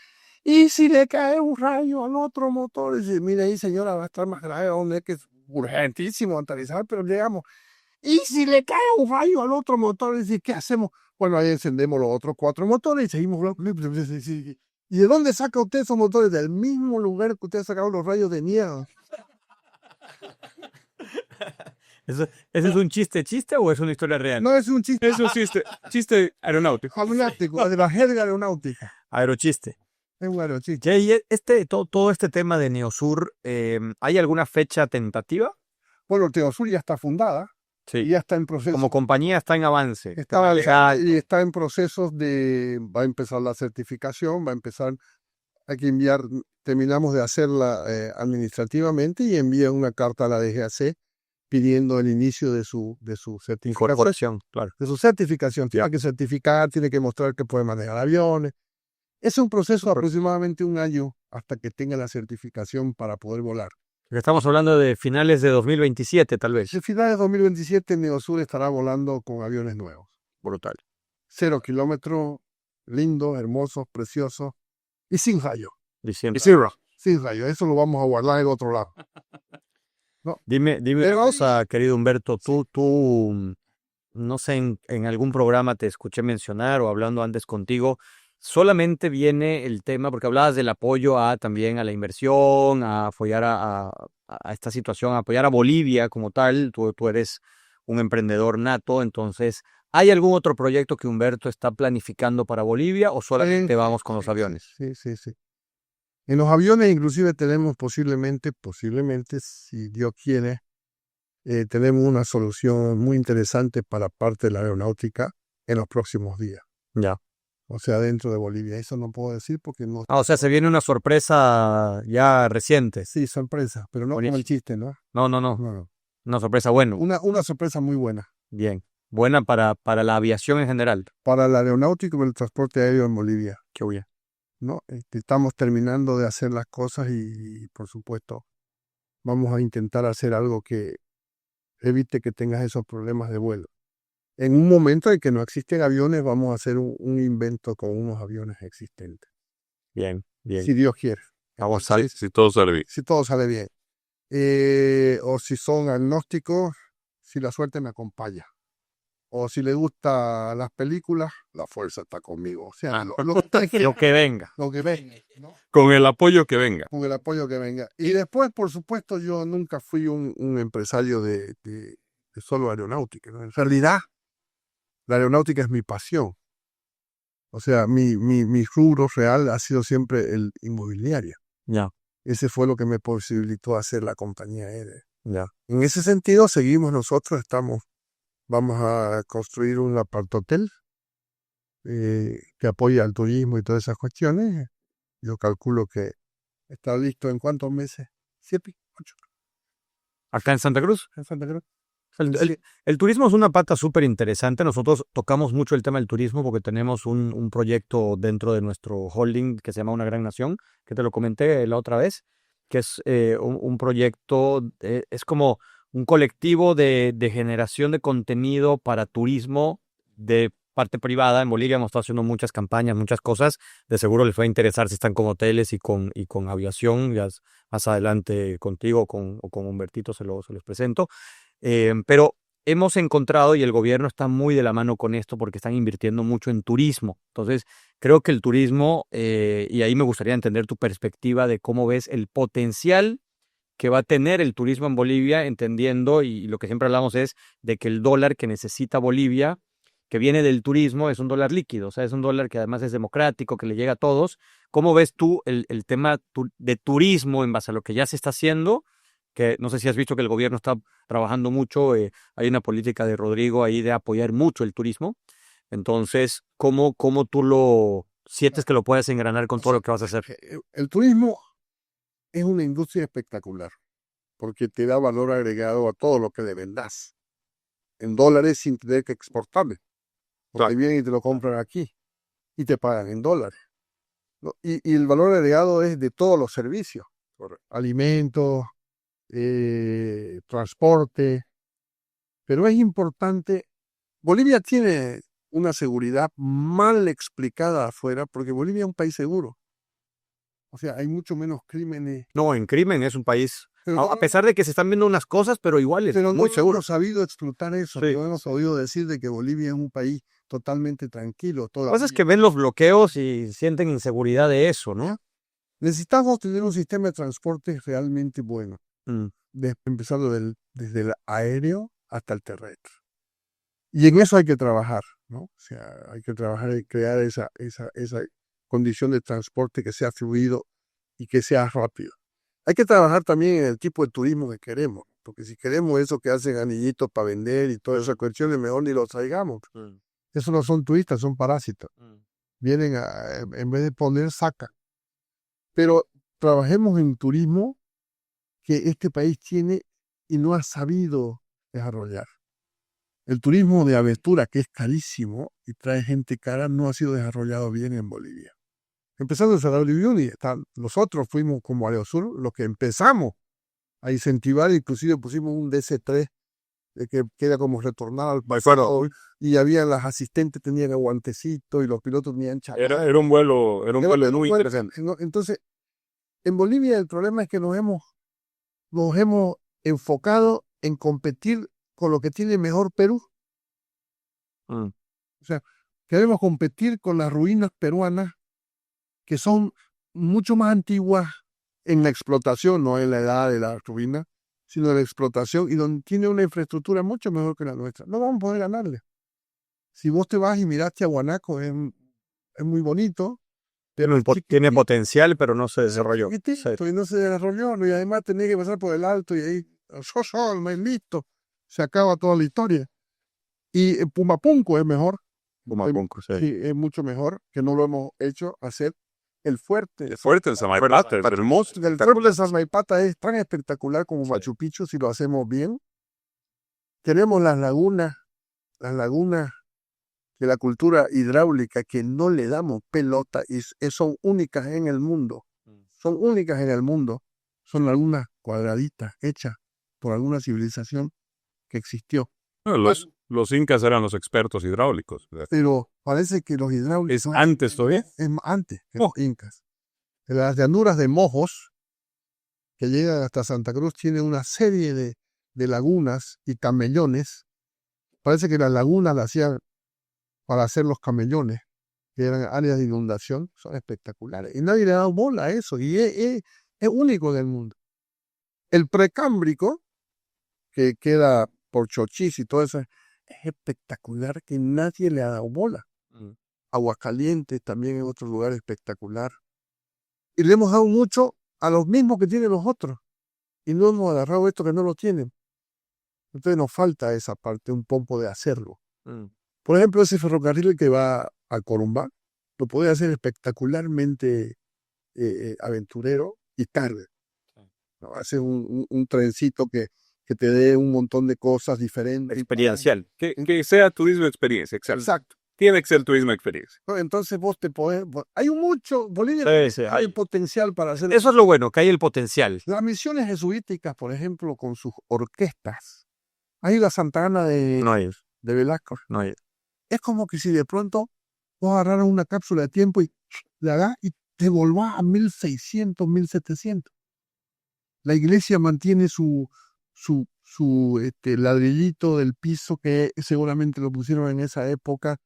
Y si le cae un rayo al otro motor, dice, mire ahí señora, va a estar más grave, vamos a tener que es urgentísimo aterrizar, pero llegamos. Y si le cae un rayo al otro motor, dice, ¿qué hacemos? Bueno, ahí encendemos los otros 4 motores y seguimos. ¿Y de dónde saca usted esos motores? Del mismo lugar que usted ha sacado los rayos de miedo. ¿Ese es un chiste o es una historia real? No es un chiste. Es un chiste aeronáutico. De la jerga aeronáutica. Aerochiste. Es un aerochiste. Jay, todo este tema de Neosur, ¿hay alguna fecha tentativa? Bueno, Neosur ya está fundada. Sí. Y ya está en proceso. Como compañía está en avance. Y está en procesos va a empezar la certificación, hay que enviar, terminamos de hacerla administrativamente y envía una carta a la DGAC pidiendo el inicio de su certificación. Incorporación, claro. De su certificación. Tiene que certificar, tiene que mostrar que puede manejar aviones. Es un proceso de aproximadamente 1 año hasta que tenga la certificación para poder volar. Estamos hablando de finales de 2027, tal vez. A finales de 2027, Neosur estará volando con aviones nuevos. Brutal. 0 kilómetros, lindos, hermosos, preciosos y sin rayo. Diciendo. Sin rayo. Eso lo vamos a guardar en otro lado. No. Dime una cosa, querido Humberto. Tú, no sé, en algún programa te escuché mencionar o hablando antes contigo, solamente viene el tema, porque hablabas del apoyo también a la inversión, a apoyar a esta situación, a apoyar a Bolivia como tal. Tú eres un emprendedor nato, entonces, ¿hay algún otro proyecto que Humberto está planificando para Bolivia o solamente vamos con los aviones? Sí. En los aviones inclusive tenemos posiblemente, si Dios quiere, tenemos una solución muy interesante para parte de la aeronáutica en los próximos días. Ya. O sea, dentro de Bolivia. Eso no puedo decir porque no... O sea, se viene una sorpresa ya reciente. Sí, sorpresa, pero no como el chiste, ¿no? No. Una sorpresa buena. Una sorpresa muy buena. Bien. Buena para la aviación en general. Para la aeronáutica y el transporte aéreo en Bolivia. Qué bien. ¿No? Estamos terminando de hacer las cosas y, por supuesto, vamos a intentar hacer algo que evite que tengas esos problemas de vuelo. En un momento en que no existen aviones, vamos a hacer un invento con unos aviones existentes. Bien. Si Dios quiere. Vamos a ver si todo sale bien. Si todo sale bien. O si son agnósticos, si la suerte me acompaña. O si le gustan las películas, la fuerza está conmigo. O sea, lo que venga. Lo que venga, ¿no? Con el apoyo que venga. Con el apoyo que venga. Y después, por supuesto, yo nunca fui un empresario de solo aeronáutica, ¿no? En realidad, la aeronáutica es mi pasión. O sea, mi rubro real ha sido siempre el inmobiliario. Ya. Ese fue lo que me posibilitó hacer la compañía aérea. Ya. En ese sentido, seguimos nosotros, vamos a construir un apartohotel que apoya al turismo y todas esas cuestiones. Yo calculo que está listo en ¿cuántos meses? 7, 8. ¿Acá en Santa Cruz? En Santa Cruz. El turismo es una pata súper interesante. Nosotros tocamos mucho el tema del turismo porque tenemos un proyecto dentro de nuestro holding que se llama Una Gran Nación, que te lo comenté la otra vez, que es un proyecto, es como un colectivo de generación de contenido para turismo de parte privada. En Bolivia hemos estado haciendo muchas campañas, muchas cosas. De seguro les va a interesar si están con hoteles y con aviación. Ya más adelante contigo o con Humbertito se los presento. Pero hemos encontrado, y el gobierno está muy de la mano con esto porque están invirtiendo mucho en turismo. Entonces, creo que el turismo, y ahí me gustaría entender tu perspectiva de cómo ves el potencial que va a tener el turismo en Bolivia, entendiendo, y lo que siempre hablamos es de que el dólar que necesita Bolivia, que viene del turismo, es un dólar líquido, o sea, es un dólar que además es democrático, que le llega a todos. ¿Cómo ves tú el tema de turismo en base a lo que ya se está haciendo? Que no sé si has visto que el gobierno está trabajando mucho, hay una política de Rodrigo ahí de apoyar mucho el turismo. Entonces, ¿cómo tú lo sientes que lo puedes engranar con todo lo que vas a hacer? El turismo es una industria espectacular porque te da valor agregado a todo lo que le vendas en dólares sin tener que exportarle. Porque vienen y te lo compran aquí y te pagan en dólares, ¿no? Y el valor agregado es de todos los servicios, alimentos, transporte, pero es importante. Bolivia tiene una seguridad mal explicada afuera porque Bolivia es un país seguro. O sea, hay mucho menos crímenes. No, en crimen es un país, Pero a pesar de que se están viendo unas cosas, pero igual es muy seguro. No hemos sabido explotar eso. Sí. No hemos podido decir de que Bolivia es un país totalmente tranquilo. Lo que pasa es que ven los bloqueos y sienten inseguridad de eso, ¿no? Necesitamos tener un sistema de transporte realmente bueno, empezando desde el aéreo hasta el terrestre. Y en eso hay que trabajar, ¿no? O sea, hay que trabajar en crear esa condición de transporte que sea fluido y que sea rápido. Hay que trabajar también en el tipo de turismo que queremos, porque si queremos eso que hacen anillitos para vender y todas esas cuestiones, mejor ni los traigamos. Esos no son turistas, son parásitos. Vienen en vez de poner, sacan. Pero trabajemos en turismo que este país tiene y no ha sabido desarrollar. El turismo de aventura, que es carísimo y trae gente cara, no ha sido desarrollado bien en Bolivia. Empezando desde la Uyuni, nosotros fuimos como Aerosur los que empezamos a incentivar, inclusive pusimos un DC-3 que era como retornar al pasado, y había las asistentes tenían guantecitos y los pilotos tenían chalecos. Era un vuelo muy interesante. Entonces, en Bolivia el problema es que nos hemos enfocado en competir con lo que tiene mejor Perú. O sea, queremos competir con las ruinas peruanas que son mucho más antiguas en la explotación, no en la edad de la ruina, sino en la explotación y donde tiene una infraestructura mucho mejor que la nuestra. No vamos a poder ganarle. Si vos te vas y miraste a Guanaco, es muy bonito. Tiene potencial, pero no se desarrolló. Y no se desarrolló, y además tenía que pasar por el alto y ahí, listo, se acaba toda la historia. Y Pumapunco es mejor. Pumapunco, sí. Sí, es mucho mejor, que no lo hemos hecho hacer. El fuerte en Samaipata, hermoso. El fuerte de Samaipata es tan espectacular como Machu Picchu si lo hacemos bien. Tenemos las lagunas de la cultura hidráulica que no le damos pelota y son únicas en el mundo. Son únicas en el mundo. Son lagunas cuadraditas hechas por alguna civilización que existió. Los incas eran los expertos hidráulicos. Pero parece que los hidráulicos... ¿Es antes todavía? Es antes que los incas. En las llanuras de Mojos, que llegan hasta Santa Cruz, tienen una serie de lagunas y camellones Parece que las lagunas las hacían para hacer los camellones, que eran áreas de inundación, son espectaculares. Y nadie le ha dado bola a eso, y es único en el mundo. El precámbrico, que queda por Chochís y todo eso, es espectacular, que nadie le ha dado bola. Aguascalientes también es otro lugar espectacular. Y le hemos dado mucho a los mismos que tienen los otros. Y no hemos agarrado esto que no lo tienen. Entonces nos falta esa parte un poco de hacerlo. Por ejemplo, ese ferrocarril que va a Corumbá, lo puede hacer espectacularmente aventurero y tarde. ¿No? Hace un trencito que te dé un montón de cosas diferentes. Experiencial. Que sea turismo de experiencia, exacto. Tiene que ser turismo de experiencia. Entonces vos te podés... Hay mucho... Bolivia hay potencial para hacer... Eso es lo bueno, que hay el potencial. Las misiones jesuíticas, por ejemplo, con sus orquestas. Hay la Santa Ana de Velasco. No hay. Es como que si de pronto vos agarraras una cápsula de tiempo y la hagas y te volvás a 1600, 1700. La iglesia mantiene su ladrillito del piso que seguramente lo pusieron en esa época.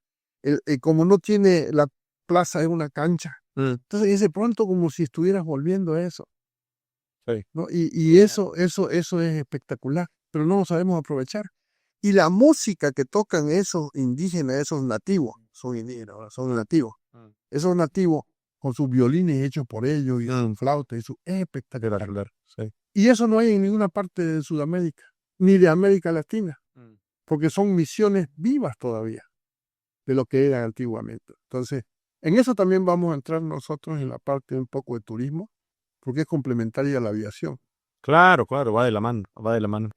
Como no tiene la plaza, es una cancha. Entonces es de pronto como si estuvieras volviendo a eso. Sí. ¿No? Y eso es espectacular, pero no lo sabemos aprovechar. Y la música que tocan esos indígenas, esos nativos, son indígenas, ahora son nativos. Esos nativos con sus violines hechos por ellos y sus flautas, es espectacular. Sí. Y eso no hay en ninguna parte de Sudamérica, ni de América Latina, porque son misiones vivas todavía de lo que eran antiguamente. Entonces, en eso también vamos a entrar nosotros en la parte un poco de turismo, porque es complementaria a la aviación. Claro, va de la mano.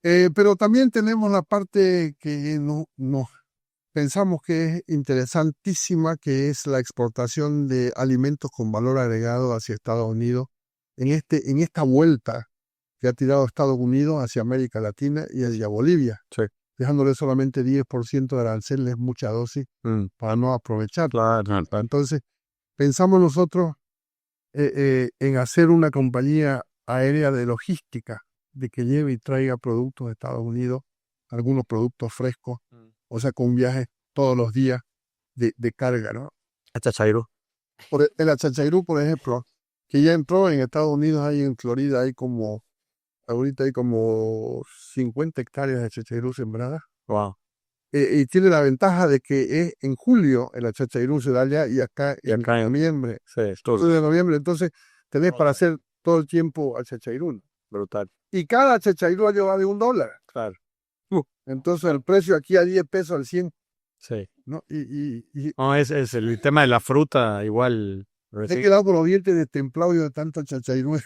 Pero también tenemos la parte que nos pensamos que es interesantísima, que es la exportación de alimentos con valor agregado hacia Estados Unidos, en esta vuelta que ha tirado Estados Unidos hacia América Latina y hacia Bolivia, dejándole solamente 10% de aranceles, mucha dosis, para no aprovechar. Claro. Entonces, pensamos nosotros en hacer una compañía aérea de logística, de que lleve y traiga productos de Estados Unidos, algunos productos frescos, o sea, con viajes todos los días de carga, ¿no? Chachairú. El Achachairú, por ejemplo, que ya entró en Estados Unidos, ahí en Florida, ahorita hay como 50 hectáreas de Achachairú sembradas. Wow. Y tiene la ventaja de que es en julio el Achachairú se da allá y acá en noviembre. Sí, De noviembre, entonces tenés para hacer todo el tiempo Achachairú. Brutal. Y cada Achachairú lleva de $1. Claro. Entonces el precio aquí a 10 pesos al 100. Sí. ¿No? No, es el tema de la fruta igual. He quedado con los dientes destemplados de tanto Achachairú.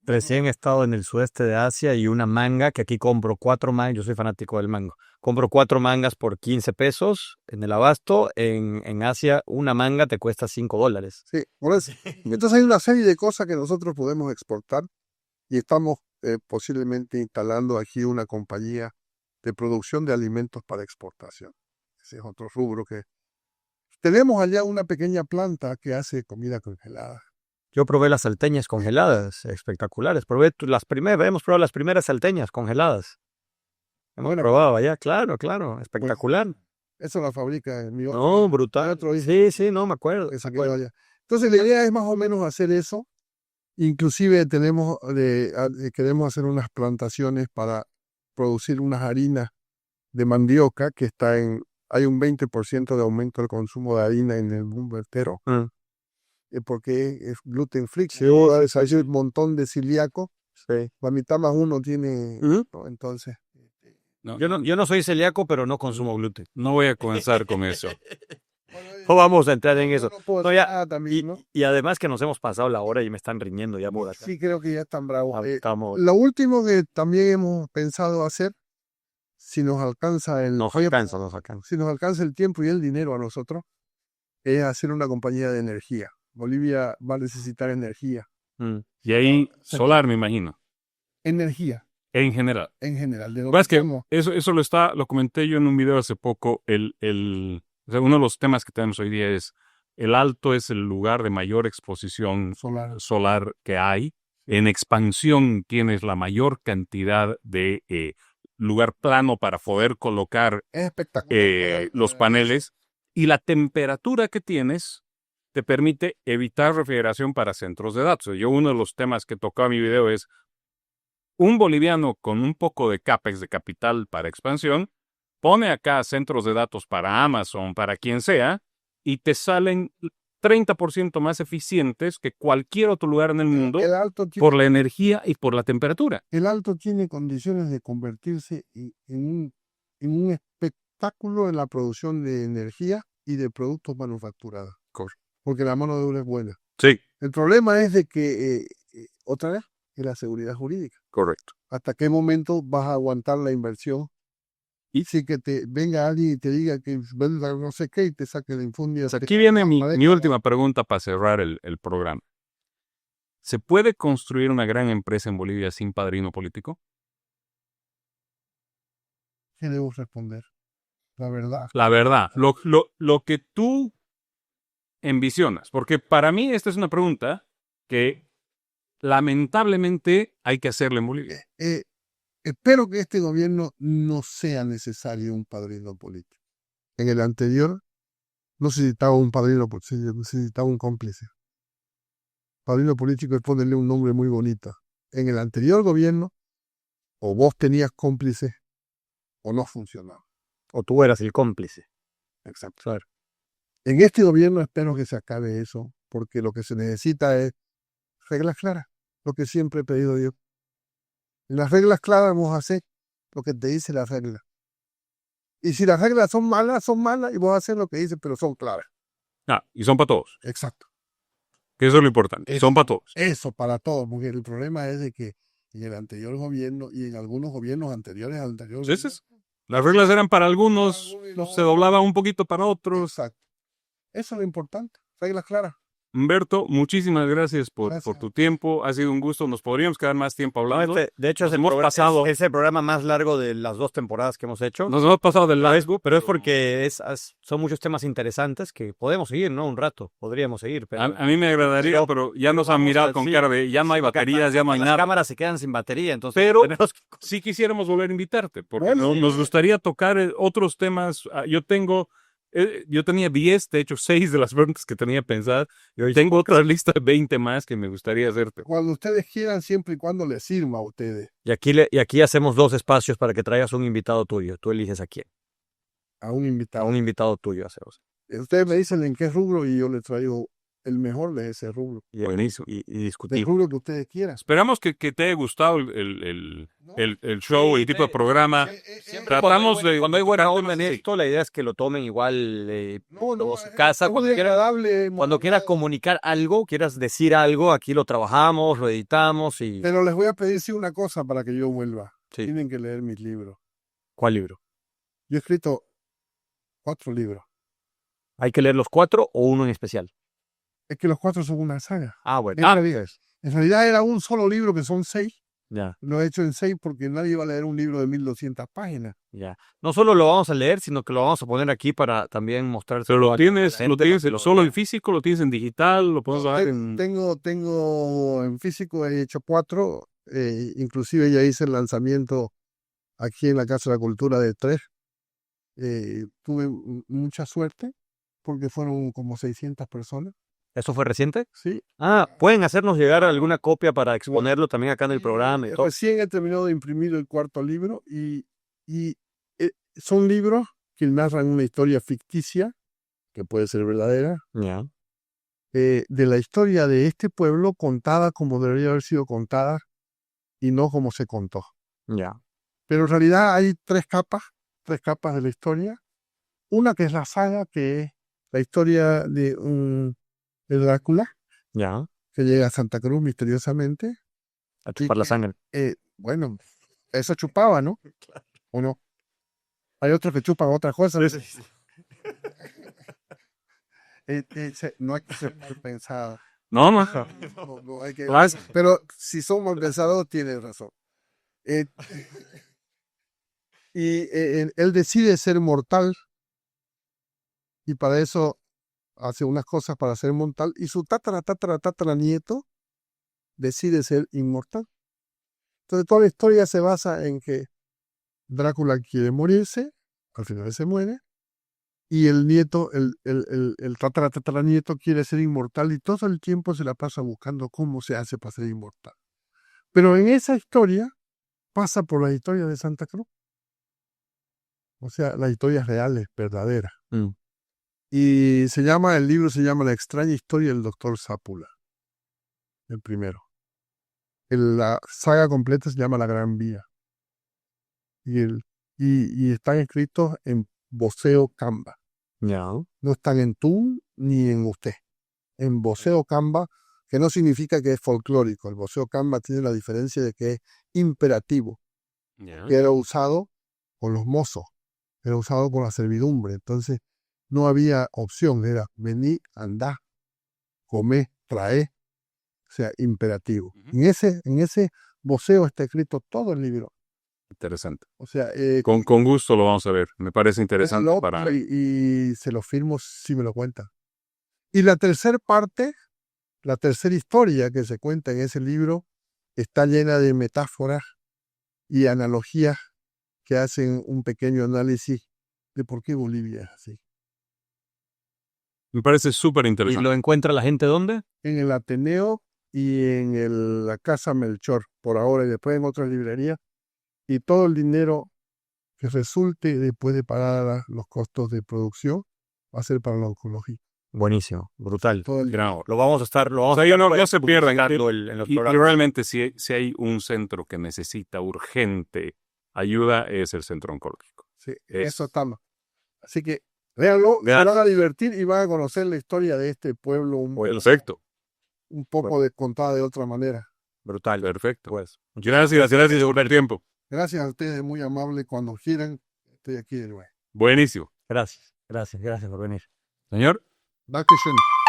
Recién he estado en el sudeste de Asia y una manga, que aquí compro 4 mangas, yo soy fanático del mango. Compro 4 mangas por 15 pesos en el abasto. En Asia una manga te cuesta $5. Sí, por eso. Entonces hay una serie de cosas que nosotros podemos exportar y estamos posiblemente instalando aquí una compañía de producción de alimentos para exportación. Ese es otro rubro que... Tenemos allá una pequeña planta que hace comida congelada. Yo probé las salteñas congeladas, espectaculares. Hemos probado las primeras salteñas congeladas. Hemos probado allá, claro, espectacular. Pues, eso la fabrica mi otro. No, brutal. Sí, no me acuerdo. Allá. Entonces la idea es más o menos hacer eso. Inclusive queremos hacer unas plantaciones para producir unas harinas de mandioca que hay un 20% de aumento del consumo de harina en el mundo entero. Porque es gluten free. Hay un montón de celíacos. Sí. La mitad más uno tiene. ¿No? Entonces. No, yo no soy celíaco, pero no consumo gluten. No voy a comenzar con eso. No vamos a entrar en eso. No, y además que nos hemos pasado la hora y me están riñendo ya por acá. Sí, creo que ya están bravos. Estamos... Lo último que también hemos pensado hacer, si nos alcanza si nos alcanza el tiempo y el dinero a nosotros, es hacer una compañía de energía. Bolivia va a necesitar energía. Y ahí solar, me imagino. Energía. En general. De que eso lo comenté yo en un video hace poco. O sea, uno de los temas que tenemos hoy día es el Alto es el lugar de mayor exposición solar que hay. En expansión tienes la mayor cantidad de lugar plano para poder colocar Es espectacular. los paneles, y la temperatura que tienes te permite evitar refrigeración para centros de datos. Yo uno de los temas que tocaba en mi video es un boliviano con un poco de CAPEX, de capital para expansión, pone acá centros de datos para Amazon, para quien sea, y te salen 30% más eficientes que cualquier otro lugar en el mundo por la energía y por la temperatura. El Alto tiene condiciones de convertirse en un espectáculo en la producción de energía y de productos manufacturados. Porque la mano de obra es buena. Sí. El problema es de que, otra vez, es la seguridad jurídica. Correcto. ¿Hasta qué momento vas a aguantar la inversión? Y si que te venga alguien y te diga que venda no sé qué y te saque la infundia. Aquí viene mi última pregunta para cerrar el programa. ¿Se puede construir una gran empresa en Bolivia sin padrino político? ¿Qué debo responder? La verdad. La verdad, lo que tú envisionas, porque para mí esta es una pregunta que lamentablemente hay que hacerle en Bolivia. Espero que este gobierno no sea necesario un padrino político. En el anterior no necesitaba un padrino, necesitaba un cómplice. Padrino político es ponerle un nombre muy bonito. En el anterior gobierno, o vos tenías cómplices o no funcionaba. O tú eras el cómplice. Exacto. Claro. En este gobierno espero que se acabe eso, porque lo que se necesita es reglas claras, lo que siempre he pedido yo. En las reglas claras vamos a hacer lo que te dice la regla. Y si las reglas son malas y vos haces lo que dice, pero son claras. Y son para todos. Exacto. Que eso es lo importante. Son para todos. Eso, para todos, porque el problema es de que en el anterior gobierno y en algunos gobiernos anteriores al anterior. Las reglas eran para algunos, se doblaban un poquito para otros. Exacto. Eso es lo importante, reglas claras. Humberto, muchísimas gracias por tu tiempo. Ha sido un gusto. Nos podríamos quedar más tiempo hablando. De hecho, es el programa más largo de las 2 temporadas que hemos hecho. Nos hemos pasado del Facebook, pero es porque son muchos temas interesantes que podemos seguir, ¿no? Un rato, podríamos seguir. Pero a mí me agradaría, pero ya nos han mirado con cara de ya no hay baterías, ya no hay nada. Las cámaras se quedan sin batería, entonces. Pero sí quisiéramos volver a invitarte, porque nos gustaría tocar otros temas. Yo tenía 10, de hecho 6 de las preguntas que tenía pensadas. Tengo otra lista de 20 más que me gustaría hacerte. Cuando ustedes quieran, siempre y cuando les sirva a ustedes. Y aquí hacemos 2 espacios para que traigas un invitado tuyo. Tú eliges a quién. A un invitado. A un invitado tuyo hacemos. Ustedes me dicen en qué rubro y yo les traigo el mejor de ese rubro. Buenísimo. Y discutir. El rubro que ustedes quieran. Esperamos que te haya gustado el show, el tipo de programa. Tratamos de... Cuando hay buena onda en esto, la idea es que lo tomen igual en su casa. Cuando quieras comunicar algo, quieras decir algo, aquí lo trabajamos, lo editamos. Pero les voy a pedir una cosa para que yo vuelva. Sí. Tienen que leer mis libros. ¿Cuál libro? Yo he escrito 4 libros. ¿Hay que leer los 4 o uno en especial? Es que los 4 son una saga. Bueno. En realidad era un solo libro que son 6. Ya. Lo he hecho en 6 porque nadie va a leer un libro de 1200 páginas. Ya. No solo lo vamos a leer, sino que lo vamos a poner aquí para también mostrar. Pero lo tienes solo en físico, lo tienes en digital, lo podemos bajar en... Tengo en físico, he hecho 4. Inclusive ya hice el lanzamiento aquí en la Casa de la Cultura de 3. Tuve mucha suerte porque fueron como 600 personas. ¿Eso fue reciente? Sí. Pueden hacernos llegar alguna copia para exponerlo también acá en el programa. Y todo. Recién he terminado de imprimir el 4º libro y son libros que narran una historia ficticia, que puede ser verdadera, de la historia de este pueblo contada como debería haber sido contada y no como se contó. Pero en realidad hay 3 capas de la historia. Una que es la saga, que es la historia de Drácula, que llega a Santa Cruz misteriosamente. A chupar la sangre. Bueno, eso chupaba, ¿no? Claro. ¿O no? Hay otros que chupan otras cosas. Sí. No hay que ser mal pensado. No hay que... Pero si son mal pensados, tienes razón. Él decide ser mortal y para eso hace unas cosas para ser mortal y su tatara nieto decide ser inmortal. Entonces toda la historia se basa en que Drácula quiere morirse, al final se muere, y el nieto, el tataranieto quiere ser inmortal y todo el tiempo se la pasa buscando cómo se hace para ser inmortal. Pero en esa historia pasa por la historia de Santa Cruz. O sea, las historias reales, verdaderas. Y el libro se llama La extraña historia del doctor Sápula, el primero. La saga completa se llama La Gran Vía. Y están escritos en voceo Canva. No están en tú ni en usted. En voceo Canva, que no significa que es folclórico. El voceo Canva tiene la diferencia de que es imperativo, que era usado por los mozos, era usado por la servidumbre. Entonces no había opción, era venir, andar, comer, traer, o sea, imperativo. En ese voceo está escrito todo el libro. Interesante. O sea, con gusto lo vamos a ver. Me parece interesante y se lo firmo si me lo cuentan. Y la tercera parte, la tercera historia que se cuenta en ese libro está llena de metáforas y analogías que hacen un pequeño análisis de por qué Bolivia es así. Me parece súper interesante. ¿Y lo encuentra la gente dónde? En el Ateneo y en la Casa Melchor, por ahora, y después en otras librerías. Y todo el dinero que resulte después de pagar los costos de producción va a ser para la oncología. Buenísimo, brutal. Lo vamos a estar, no se pierdan. Y realmente si hay un centro que necesita urgente ayuda es el centro oncológico. Sí, eso estamos. Así que véanlo, se van a divertir y van a conocer la historia de este pueblo. Perfecto. Un poco descontada de otra manera. Brutal. Perfecto. Pues. Gracias por el tiempo. Gracias a ustedes, muy amable. Cuando quieran, estoy aquí de nuevo. Buenísimo. Gracias por venir. Señor. Dankeschön.